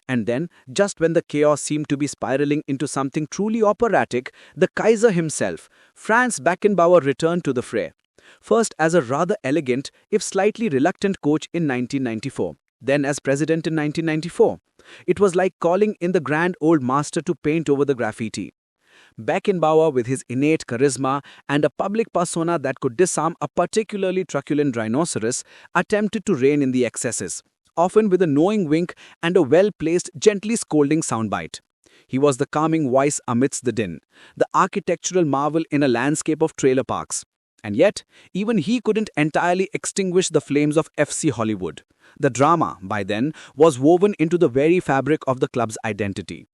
And then, just when the chaos seemed to be spiraling into something truly operatic, the Kaiser himself, Franz Beckenbauer, returned to the fray. First as a rather elegant, if slightly reluctant coach in 1994, then as president in 1994. It was like calling in the grand old master to paint over the graffiti. Beckenbauer, with his innate charisma and a public persona that could disarm a particularly truculent rhinoceros, attempted to rein in the excesses, often with a knowing wink and a well-placed, gently scolding soundbite. He was the calming voice amidst the din, the architectural marvel in a landscape of trailer parks. And yet, even he couldn't entirely extinguish the flames of FC Hollywood. The drama, by then, was woven into the very fabric of the club's identity.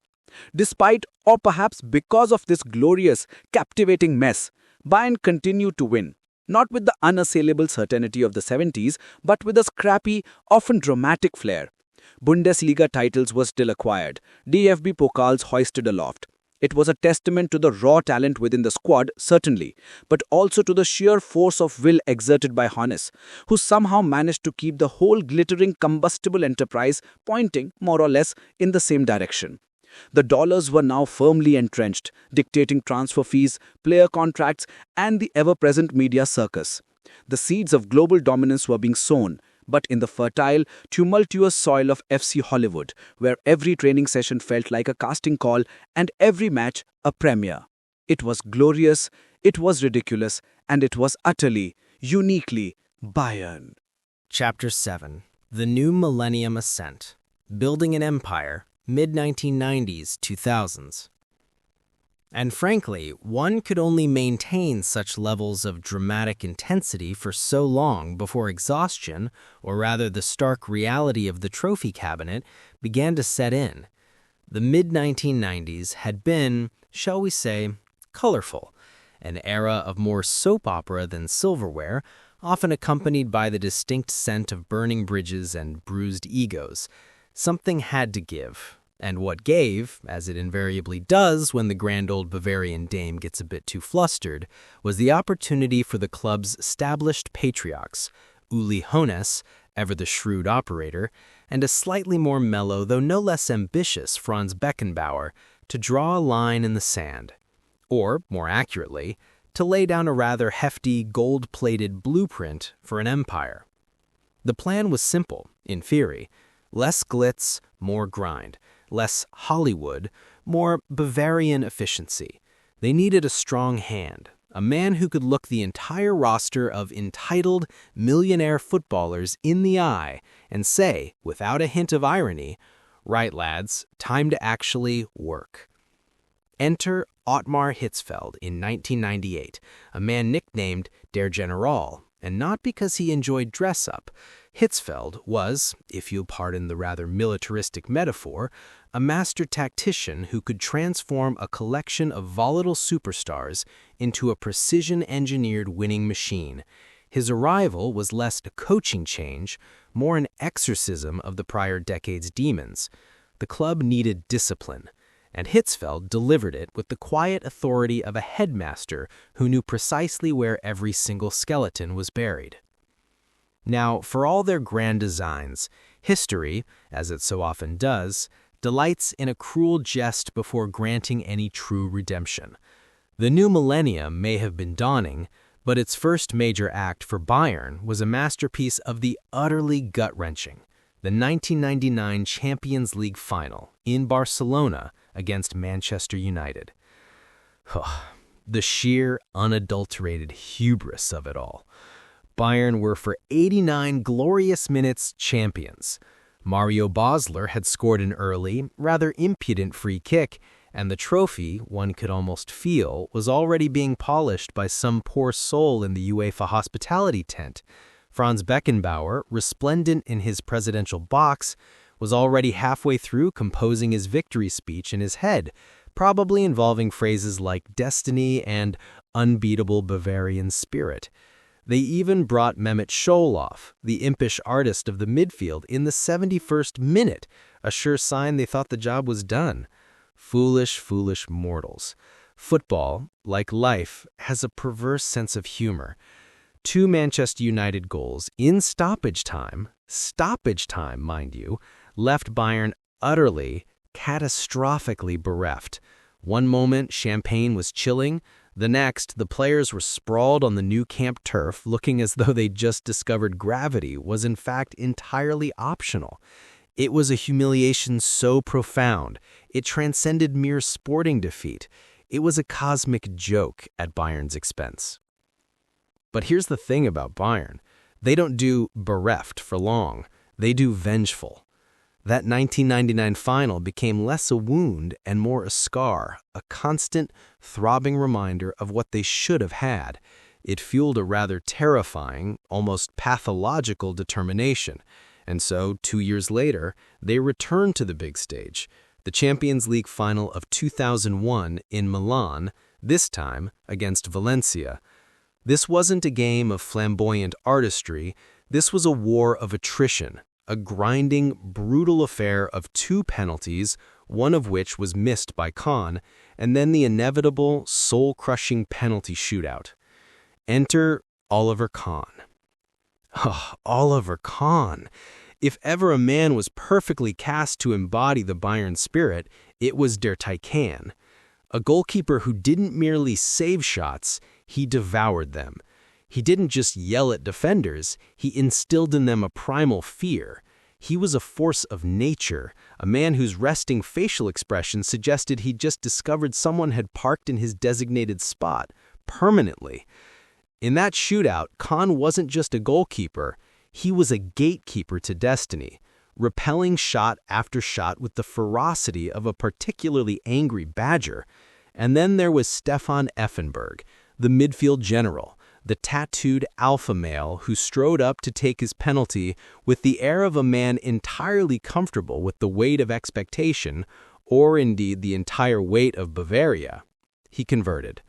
Despite, or perhaps because of this glorious, captivating mess, Bayern continued to win, not with the unassailable certainty of the 70s, but with a scrappy, often dramatic flair. Bundesliga titles were still acquired, DFB Pokals hoisted aloft. It was a testament to the raw talent within the squad, certainly, but also to the sheer force of will exerted by Hoeneß, who somehow managed to keep the whole glittering combustible enterprise pointing, more or less, in the same direction. The dollars were now firmly entrenched, dictating transfer fees, player contracts, and the ever-present media circus. The seeds of global dominance were being sown, but in the fertile, tumultuous soil of FC Hollywood, where every training session felt like a casting call and every match a premiere. It was glorious, it was ridiculous, and it was utterly, uniquely Bayern. Chapter 7. The New Millennium Ascent. Building an Empire, mid-1990s, 2000s. And frankly, one could only maintain such levels of dramatic intensity for so long before exhaustion, or rather the stark reality of the trophy cabinet, began to set in. The mid-1990s had been, shall we say, colorful, an era of more soap opera than silverware, often accompanied by the distinct scent of burning bridges and bruised egos. Something had to give, and what gave, as it invariably does when the grand old Bavarian dame gets a bit too flustered, was the opportunity for the club's established patriarchs, Uli Hoeneß, ever the shrewd operator, and a slightly more mellow though no less ambitious Franz Beckenbauer, to draw a line in the sand. Or, more accurately, to lay down a rather hefty gold-plated blueprint for an empire. The plan was simple, in theory. Less glitz, more grind. Less Hollywood, more Bavarian efficiency. They needed a strong hand, a man who could look the entire roster of entitled millionaire footballers in the eye and say, without a hint of irony, "Right, lads, time to actually work." Enter Ottmar Hitzfeld in 1998, a man nicknamed Der General, and not because he enjoyed dress-up. Hitzfeld was, if you'll pardon the rather militaristic metaphor, a master tactician who could transform a collection of volatile superstars into a precision-engineered winning machine. His arrival was less a coaching change, more an exorcism of the prior decade's demons. The club needed discipline, and Hitzfeld delivered it with the quiet authority of a headmaster who knew precisely where every single skeleton was buried. Now, for all their grand designs, history, as it so often does, delights in a cruel jest before granting any true redemption. The new millennium may have been dawning, but its first major act for Bayern was a masterpiece of the utterly gut-wrenching, the 1999 Champions League final in Barcelona against Manchester United. The sheer, unadulterated hubris of it all. Bayern were for 89 glorious minutes champions. Mario Basler had scored an early, rather impudent free kick, and the trophy, one could almost feel, was already being polished by some poor soul in the UEFA hospitality tent. Franz Beckenbauer, resplendent in his presidential box, was already halfway through composing his victory speech in his head, probably involving phrases like destiny and unbeatable Bavarian spirit. They even brought Mehmet Scholl, the impish artist of the midfield, in the 71st minute, a sure sign they thought the job was done. Foolish, foolish mortals. Football, like life, has a perverse sense of humor. 2 Manchester United goals in stoppage time, mind you, left Bayern utterly, catastrophically bereft. One moment, champagne was chilling. The next, the players were sprawled on the new camp turf, looking as though they'd just discovered gravity was in fact entirely optional. It was a humiliation so profound, it transcended mere sporting defeat. It was a cosmic joke at Bayern's expense. But here's the thing about Bayern. They don't do bereft for long. They do vengeful. That 1999 final became less a wound and more a scar, a constant, throbbing reminder of what they should have had. It fueled a rather terrifying, almost pathological determination. And so, 2 years later, they returned to the big stage, the Champions League final of 2001 in Milan, this time against Valencia. This wasn't a game of flamboyant artistry, this was a war of attrition, a grinding, brutal affair of 2 penalties, one of which was missed by Kahn, and then the inevitable, soul-crushing penalty shootout. Enter Oliver Kahn. Oh, Oliver Kahn! If ever a man was perfectly cast to embody the Bayern spirit, it was der Titan. A goalkeeper who didn't merely save shots, he devoured them. He didn't just yell at defenders, he instilled in them a primal fear. He was a force of nature, a man whose resting facial expression suggested he'd just discovered someone had parked in his designated spot, permanently. In that shootout, Kahn wasn't just a goalkeeper, he was a gatekeeper to destiny, repelling shot after shot with the ferocity of a particularly angry badger. And then there was Stefan Effenberg, the midfield general, the tattooed alpha male who strode up to take his penalty with the air of a man entirely comfortable with the weight of expectation, or indeed the entire weight of Bavaria. He converted.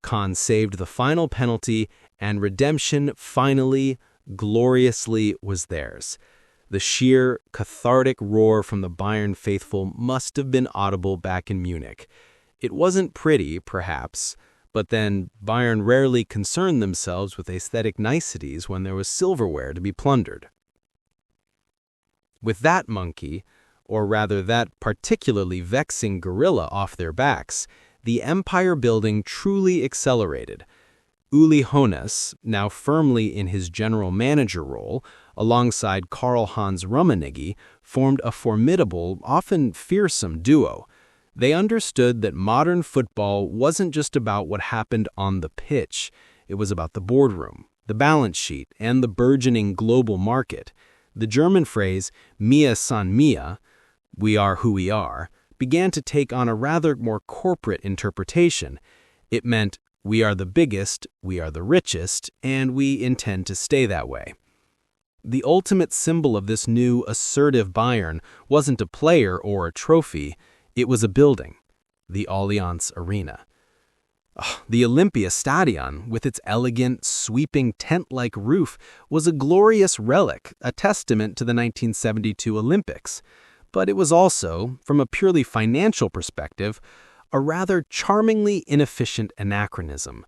Kahn saved the final penalty, and redemption finally, gloriously was theirs. The sheer, cathartic roar from the Bayern faithful must have been audible back in Munich. It wasn't pretty, perhaps, but then Bayern rarely concerned themselves with aesthetic niceties when there was silverware to be plundered. With that monkey, or rather that particularly vexing gorilla off their backs, the empire building truly accelerated. Uli Hoeneß, now firmly in his general manager role, alongside Karl-Heinz Rummenigge, formed a formidable, often fearsome duo. They understood that modern football wasn't just about what happened on the pitch. It was about the boardroom, the balance sheet, and the burgeoning global market. The German phrase, "Wir sind wir," we are who we are, began to take on a rather more corporate interpretation. It meant, we are the biggest, we are the richest, and we intend to stay that way. The ultimate symbol of this new, assertive Bayern wasn't a player or a trophy, it was a building, the Allianz Arena. The Olympiastadion, with its elegant, sweeping tent-like roof, was a glorious relic, a testament to the 1972 Olympics. But it was also, from a purely financial perspective, a rather charmingly inefficient anachronism.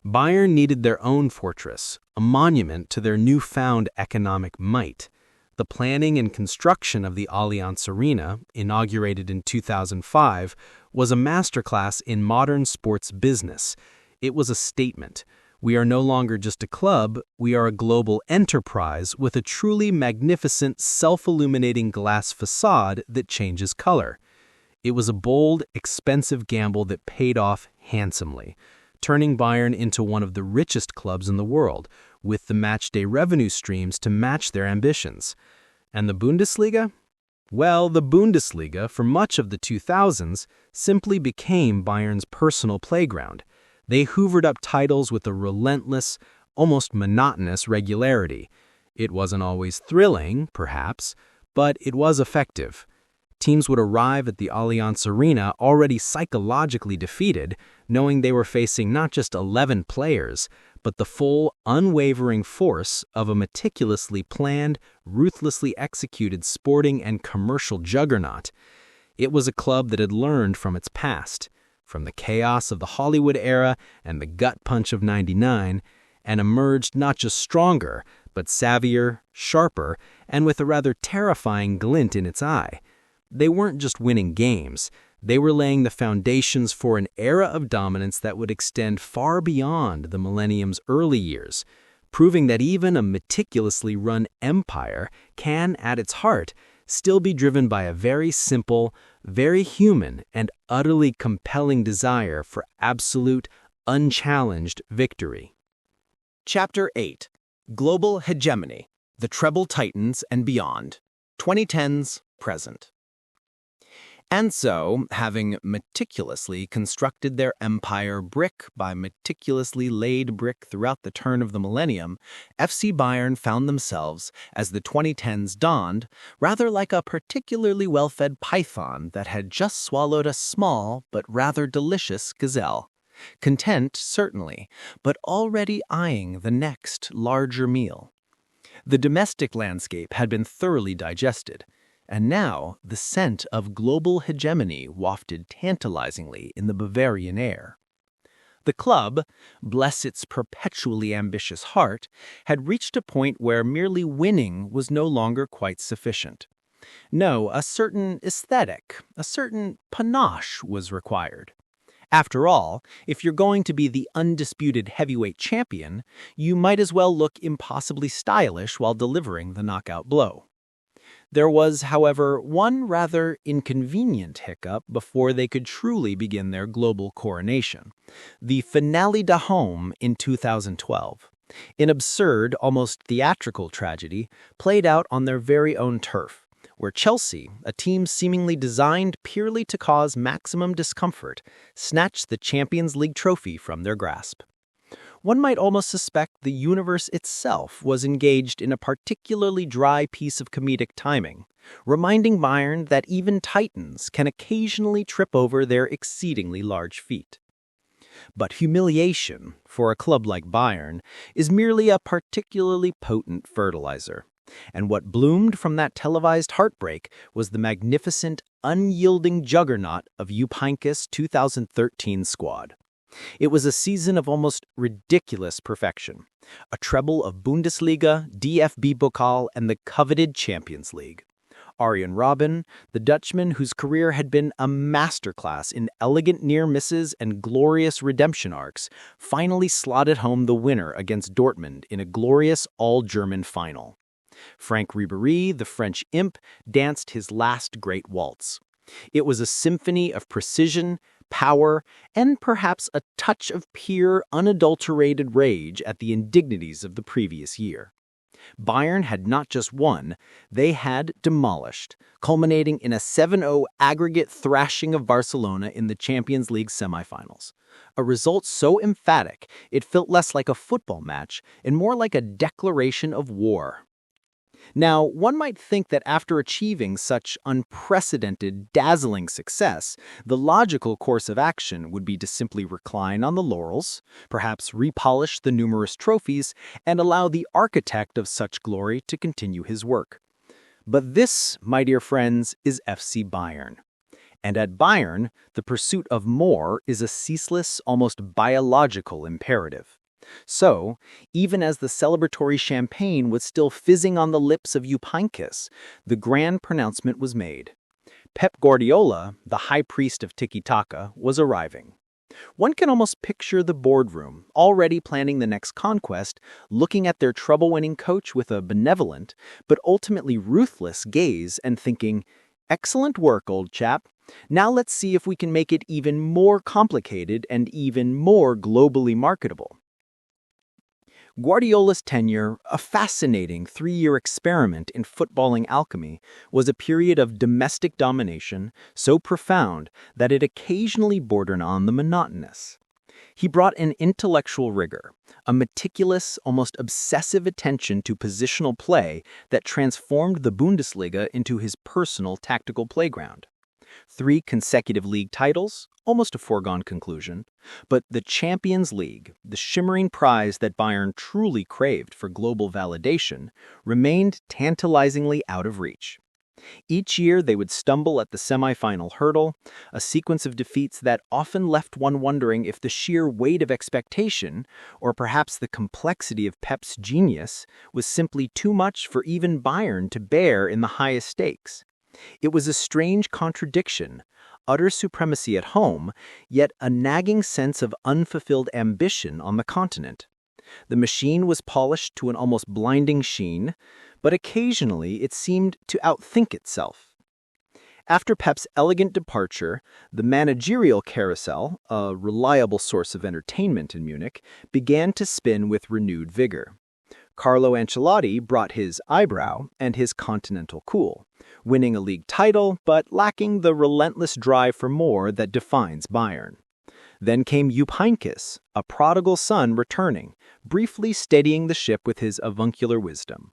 Bayern needed their own fortress, a monument to their newfound economic might. The planning and construction of the Allianz Arena, inaugurated in 2005, was a masterclass in modern sports business. It was a statement. We are no longer just a club, we are a global enterprise with a truly magnificent, self-illuminating glass facade that changes color. It was a bold, expensive gamble that paid off handsomely, turning Bayern into one of the richest clubs in the world, with the matchday revenue streams to match their ambitions. And the Bundesliga? Well, the Bundesliga, for much of the 2000s, simply became Bayern's personal playground. They hoovered up titles with a relentless, almost monotonous regularity. It wasn't always thrilling, perhaps, but it was effective. Teams would arrive at the Allianz Arena already psychologically defeated, knowing they were facing not just 11 players, but the full, unwavering force of a meticulously planned, ruthlessly executed sporting and commercial juggernaut. It was a club that had learned from its past, from the chaos of the Hollywood era and the gut punch of '99, and emerged not just stronger, but savvier, sharper, and with a rather terrifying glint in its eye. They weren't just winning games, they were laying the foundations for an era of dominance that would extend far beyond the millennium's early years, proving that even a meticulously run empire can, at its heart, still be driven by a very simple, very human and utterly compelling desire for absolute, unchallenged victory. Chapter 8. Global Hegemony, the Treble Titans and Beyond, 2010s present. And so, having meticulously constructed their empire brick by meticulously laid brick throughout the turn of the millennium, FC Bayern found themselves, as the 2010s dawned, rather like a particularly well-fed python that had just swallowed a small but rather delicious gazelle. Content, certainly, but already eyeing the next, larger meal. The domestic landscape had been thoroughly digested, and now the scent of global hegemony wafted tantalizingly in the Bavarian air. The club, bless its perpetually ambitious heart, had reached a point where merely winning was no longer quite sufficient. No, a certain aesthetic, a certain panache was required. After all, if you're going to be the undisputed heavyweight champion, you might as well look impossibly stylish while delivering the knockout blow. There was, however, one rather inconvenient hiccup before they could truly begin their global coronation: the finale de home in 2012. An absurd, almost theatrical tragedy played out on their very own turf, where Chelsea, a team seemingly designed purely to cause maximum discomfort, snatched the Champions League trophy from their grasp. One might almost suspect the universe itself was engaged in a particularly dry piece of comedic timing, reminding Bayern that even titans can occasionally trip over their exceedingly large feet. But humiliation, for a club like Bayern, is merely a particularly potent fertilizer. And what bloomed from that televised heartbreak was the magnificent, unyielding juggernaut of Jupp Heynckes' 2013 squad. It was a season of almost ridiculous perfection, a treble of Bundesliga, DFB Pokal, and the coveted Champions League. Arjen Robben, the Dutchman whose career had been a masterclass in elegant near misses and glorious redemption arcs, finally slotted home the winner against Dortmund in a glorious all-German final. Frank Ribéry, the French imp, danced his last great waltz. It was a symphony of precision, power, and perhaps a touch of pure, unadulterated rage at the indignities of the previous year. Bayern had not just won, they had demolished, culminating in a 7-0 aggregate thrashing of Barcelona in the Champions League semifinals. A result so emphatic, it felt less like a football match and more like a declaration of war. Now, one might think that after achieving such unprecedented, dazzling success, the logical course of action would be to simply recline on the laurels, perhaps repolish the numerous trophies, and allow the architect of such glory to continue his work. But this, my dear friends, is FC Bayern. And at Bayern, the pursuit of more is a ceaseless, almost biological imperative. So, even as the celebratory champagne was still fizzing on the lips of Jupp Heynckes, the grand pronouncement was made. Pep Guardiola, the high priest of tiki-taka, was arriving. One can almost picture the boardroom, already planning the next conquest, looking at their trouble-winning coach with a benevolent, but ultimately ruthless gaze and thinking, "Excellent work, old chap. Now let's see if we can make it even more complicated and even more globally marketable." Guardiola's tenure, a fascinating 3-year experiment in footballing alchemy, was a period of domestic domination so profound that it occasionally bordered on the monotonous. He brought an intellectual rigor, a meticulous, almost obsessive attention to positional play that transformed the Bundesliga into his personal tactical playground. 3 consecutive league titles, almost a foregone conclusion, but the Champions League, the shimmering prize that Bayern truly craved for global validation, remained tantalizingly out of reach. Each year they would stumble at the semi-final hurdle, a sequence of defeats that often left one wondering if the sheer weight of expectation, or perhaps the complexity of Pep's genius, was simply too much for even Bayern to bear in the highest stakes. It was a strange contradiction, utter supremacy at home, yet a nagging sense of unfulfilled ambition on the continent. The machine was polished to an almost blinding sheen, but occasionally it seemed to outthink itself. after Pep's elegant departure, the managerial carousel, a reliable source of entertainment in Munich, began to spin with renewed vigor. Carlo Ancelotti brought his eyebrow and his continental cool, winning a league title but lacking the relentless drive for more that defines Bayern. Then came Jupp Heynckes, a prodigal son returning, briefly steadying the ship with his avuncular wisdom.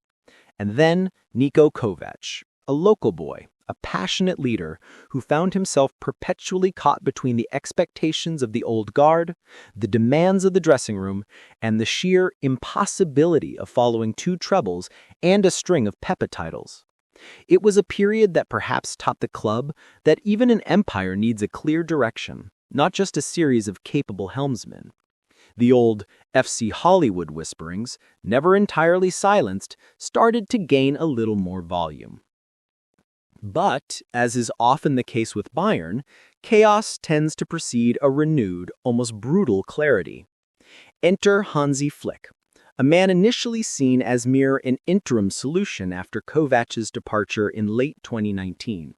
And then Niko Kovac, a local boy, a passionate leader who found himself perpetually caught between the expectations of the old guard, the demands of the dressing room, and the sheer impossibility of following 2 trebles and a string of Pepa titles. It was a period that perhaps taught the club that even an empire needs a clear direction, not just a series of capable helmsmen. The old FC Hollywood whisperings, never entirely silenced, started to gain a little more volume. But, as is often the case with Bayern, chaos tends to precede a renewed, almost brutal clarity. Enter Hansi Flick, a man initially seen as mere an interim solution after Kovac's departure in late 2019.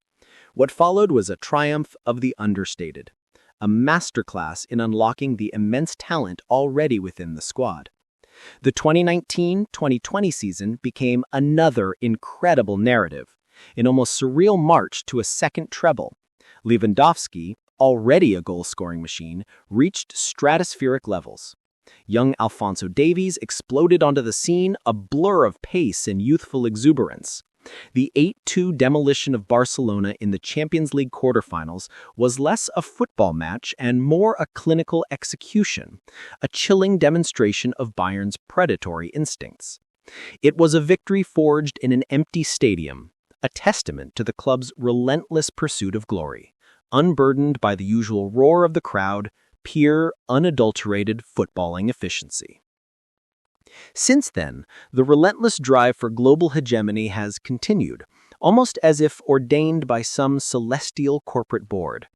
What followed was a triumph of the understated, a masterclass in unlocking the immense talent already within the squad. The 2019-2020 season became another incredible narrative, an almost surreal march to a second treble. Lewandowski, already a goal-scoring machine, reached stratospheric levels. Young Alphonso Davies exploded onto the scene, a blur of pace and youthful exuberance. The 8-2 demolition of Barcelona in the Champions League quarterfinals was less a football match and more a clinical execution, a chilling demonstration of Bayern's predatory instincts. It was a victory forged in an empty stadium, a testament to the club's relentless pursuit of glory, unburdened by the usual roar of the crowd, pure, unadulterated footballing efficiency. Since then, the relentless drive for global hegemony has continued, almost as if ordained by some celestial corporate board.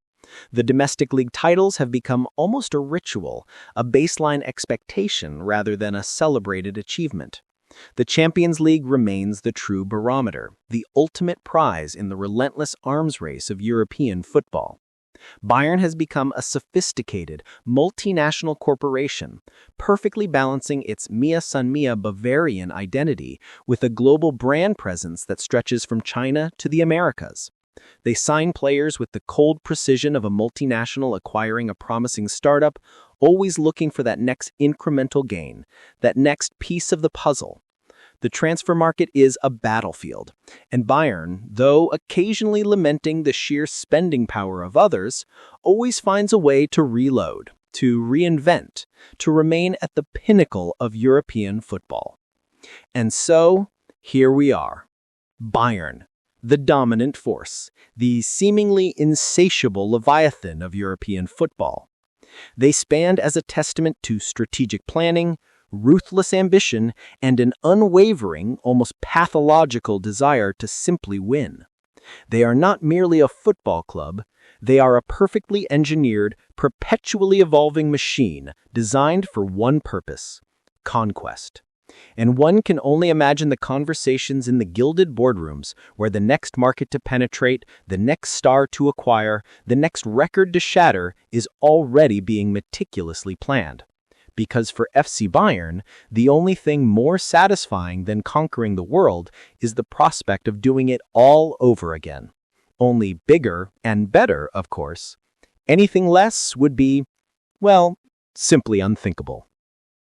The domestic league titles have become almost a ritual, a baseline expectation rather than a celebrated achievement. The Champions League remains the true barometer, the ultimate prize in the relentless arms race of European football. Bayern has become a sophisticated, multinational corporation, perfectly balancing its Mia San Mia Bavarian identity with a global brand presence that stretches from China to the Americas. They sign players with the cold precision of a multinational acquiring a promising startup, always looking for that next incremental gain, that next piece of the puzzle. The transfer market is a battlefield, and Bayern, though occasionally lamenting the sheer spending power of others, always finds a way to reload, to reinvent, to remain at the pinnacle of European football. And so, here we are. Bayern, the dominant force, the seemingly insatiable leviathan of European football. They stand as a testament to strategic planning, ruthless ambition, and an unwavering, almost pathological desire to simply win. They are not merely a football club, they are a perfectly engineered, perpetually evolving machine designed for one purpose: conquest. And one can only imagine the conversations in the gilded boardrooms where the next market to penetrate, the next star to acquire, the next record to shatter is already being meticulously planned. Because for FC Bayern, the only thing more satisfying than conquering the world is the prospect of doing it all over again. Only bigger and better, of course. Anything less would be, well, simply unthinkable.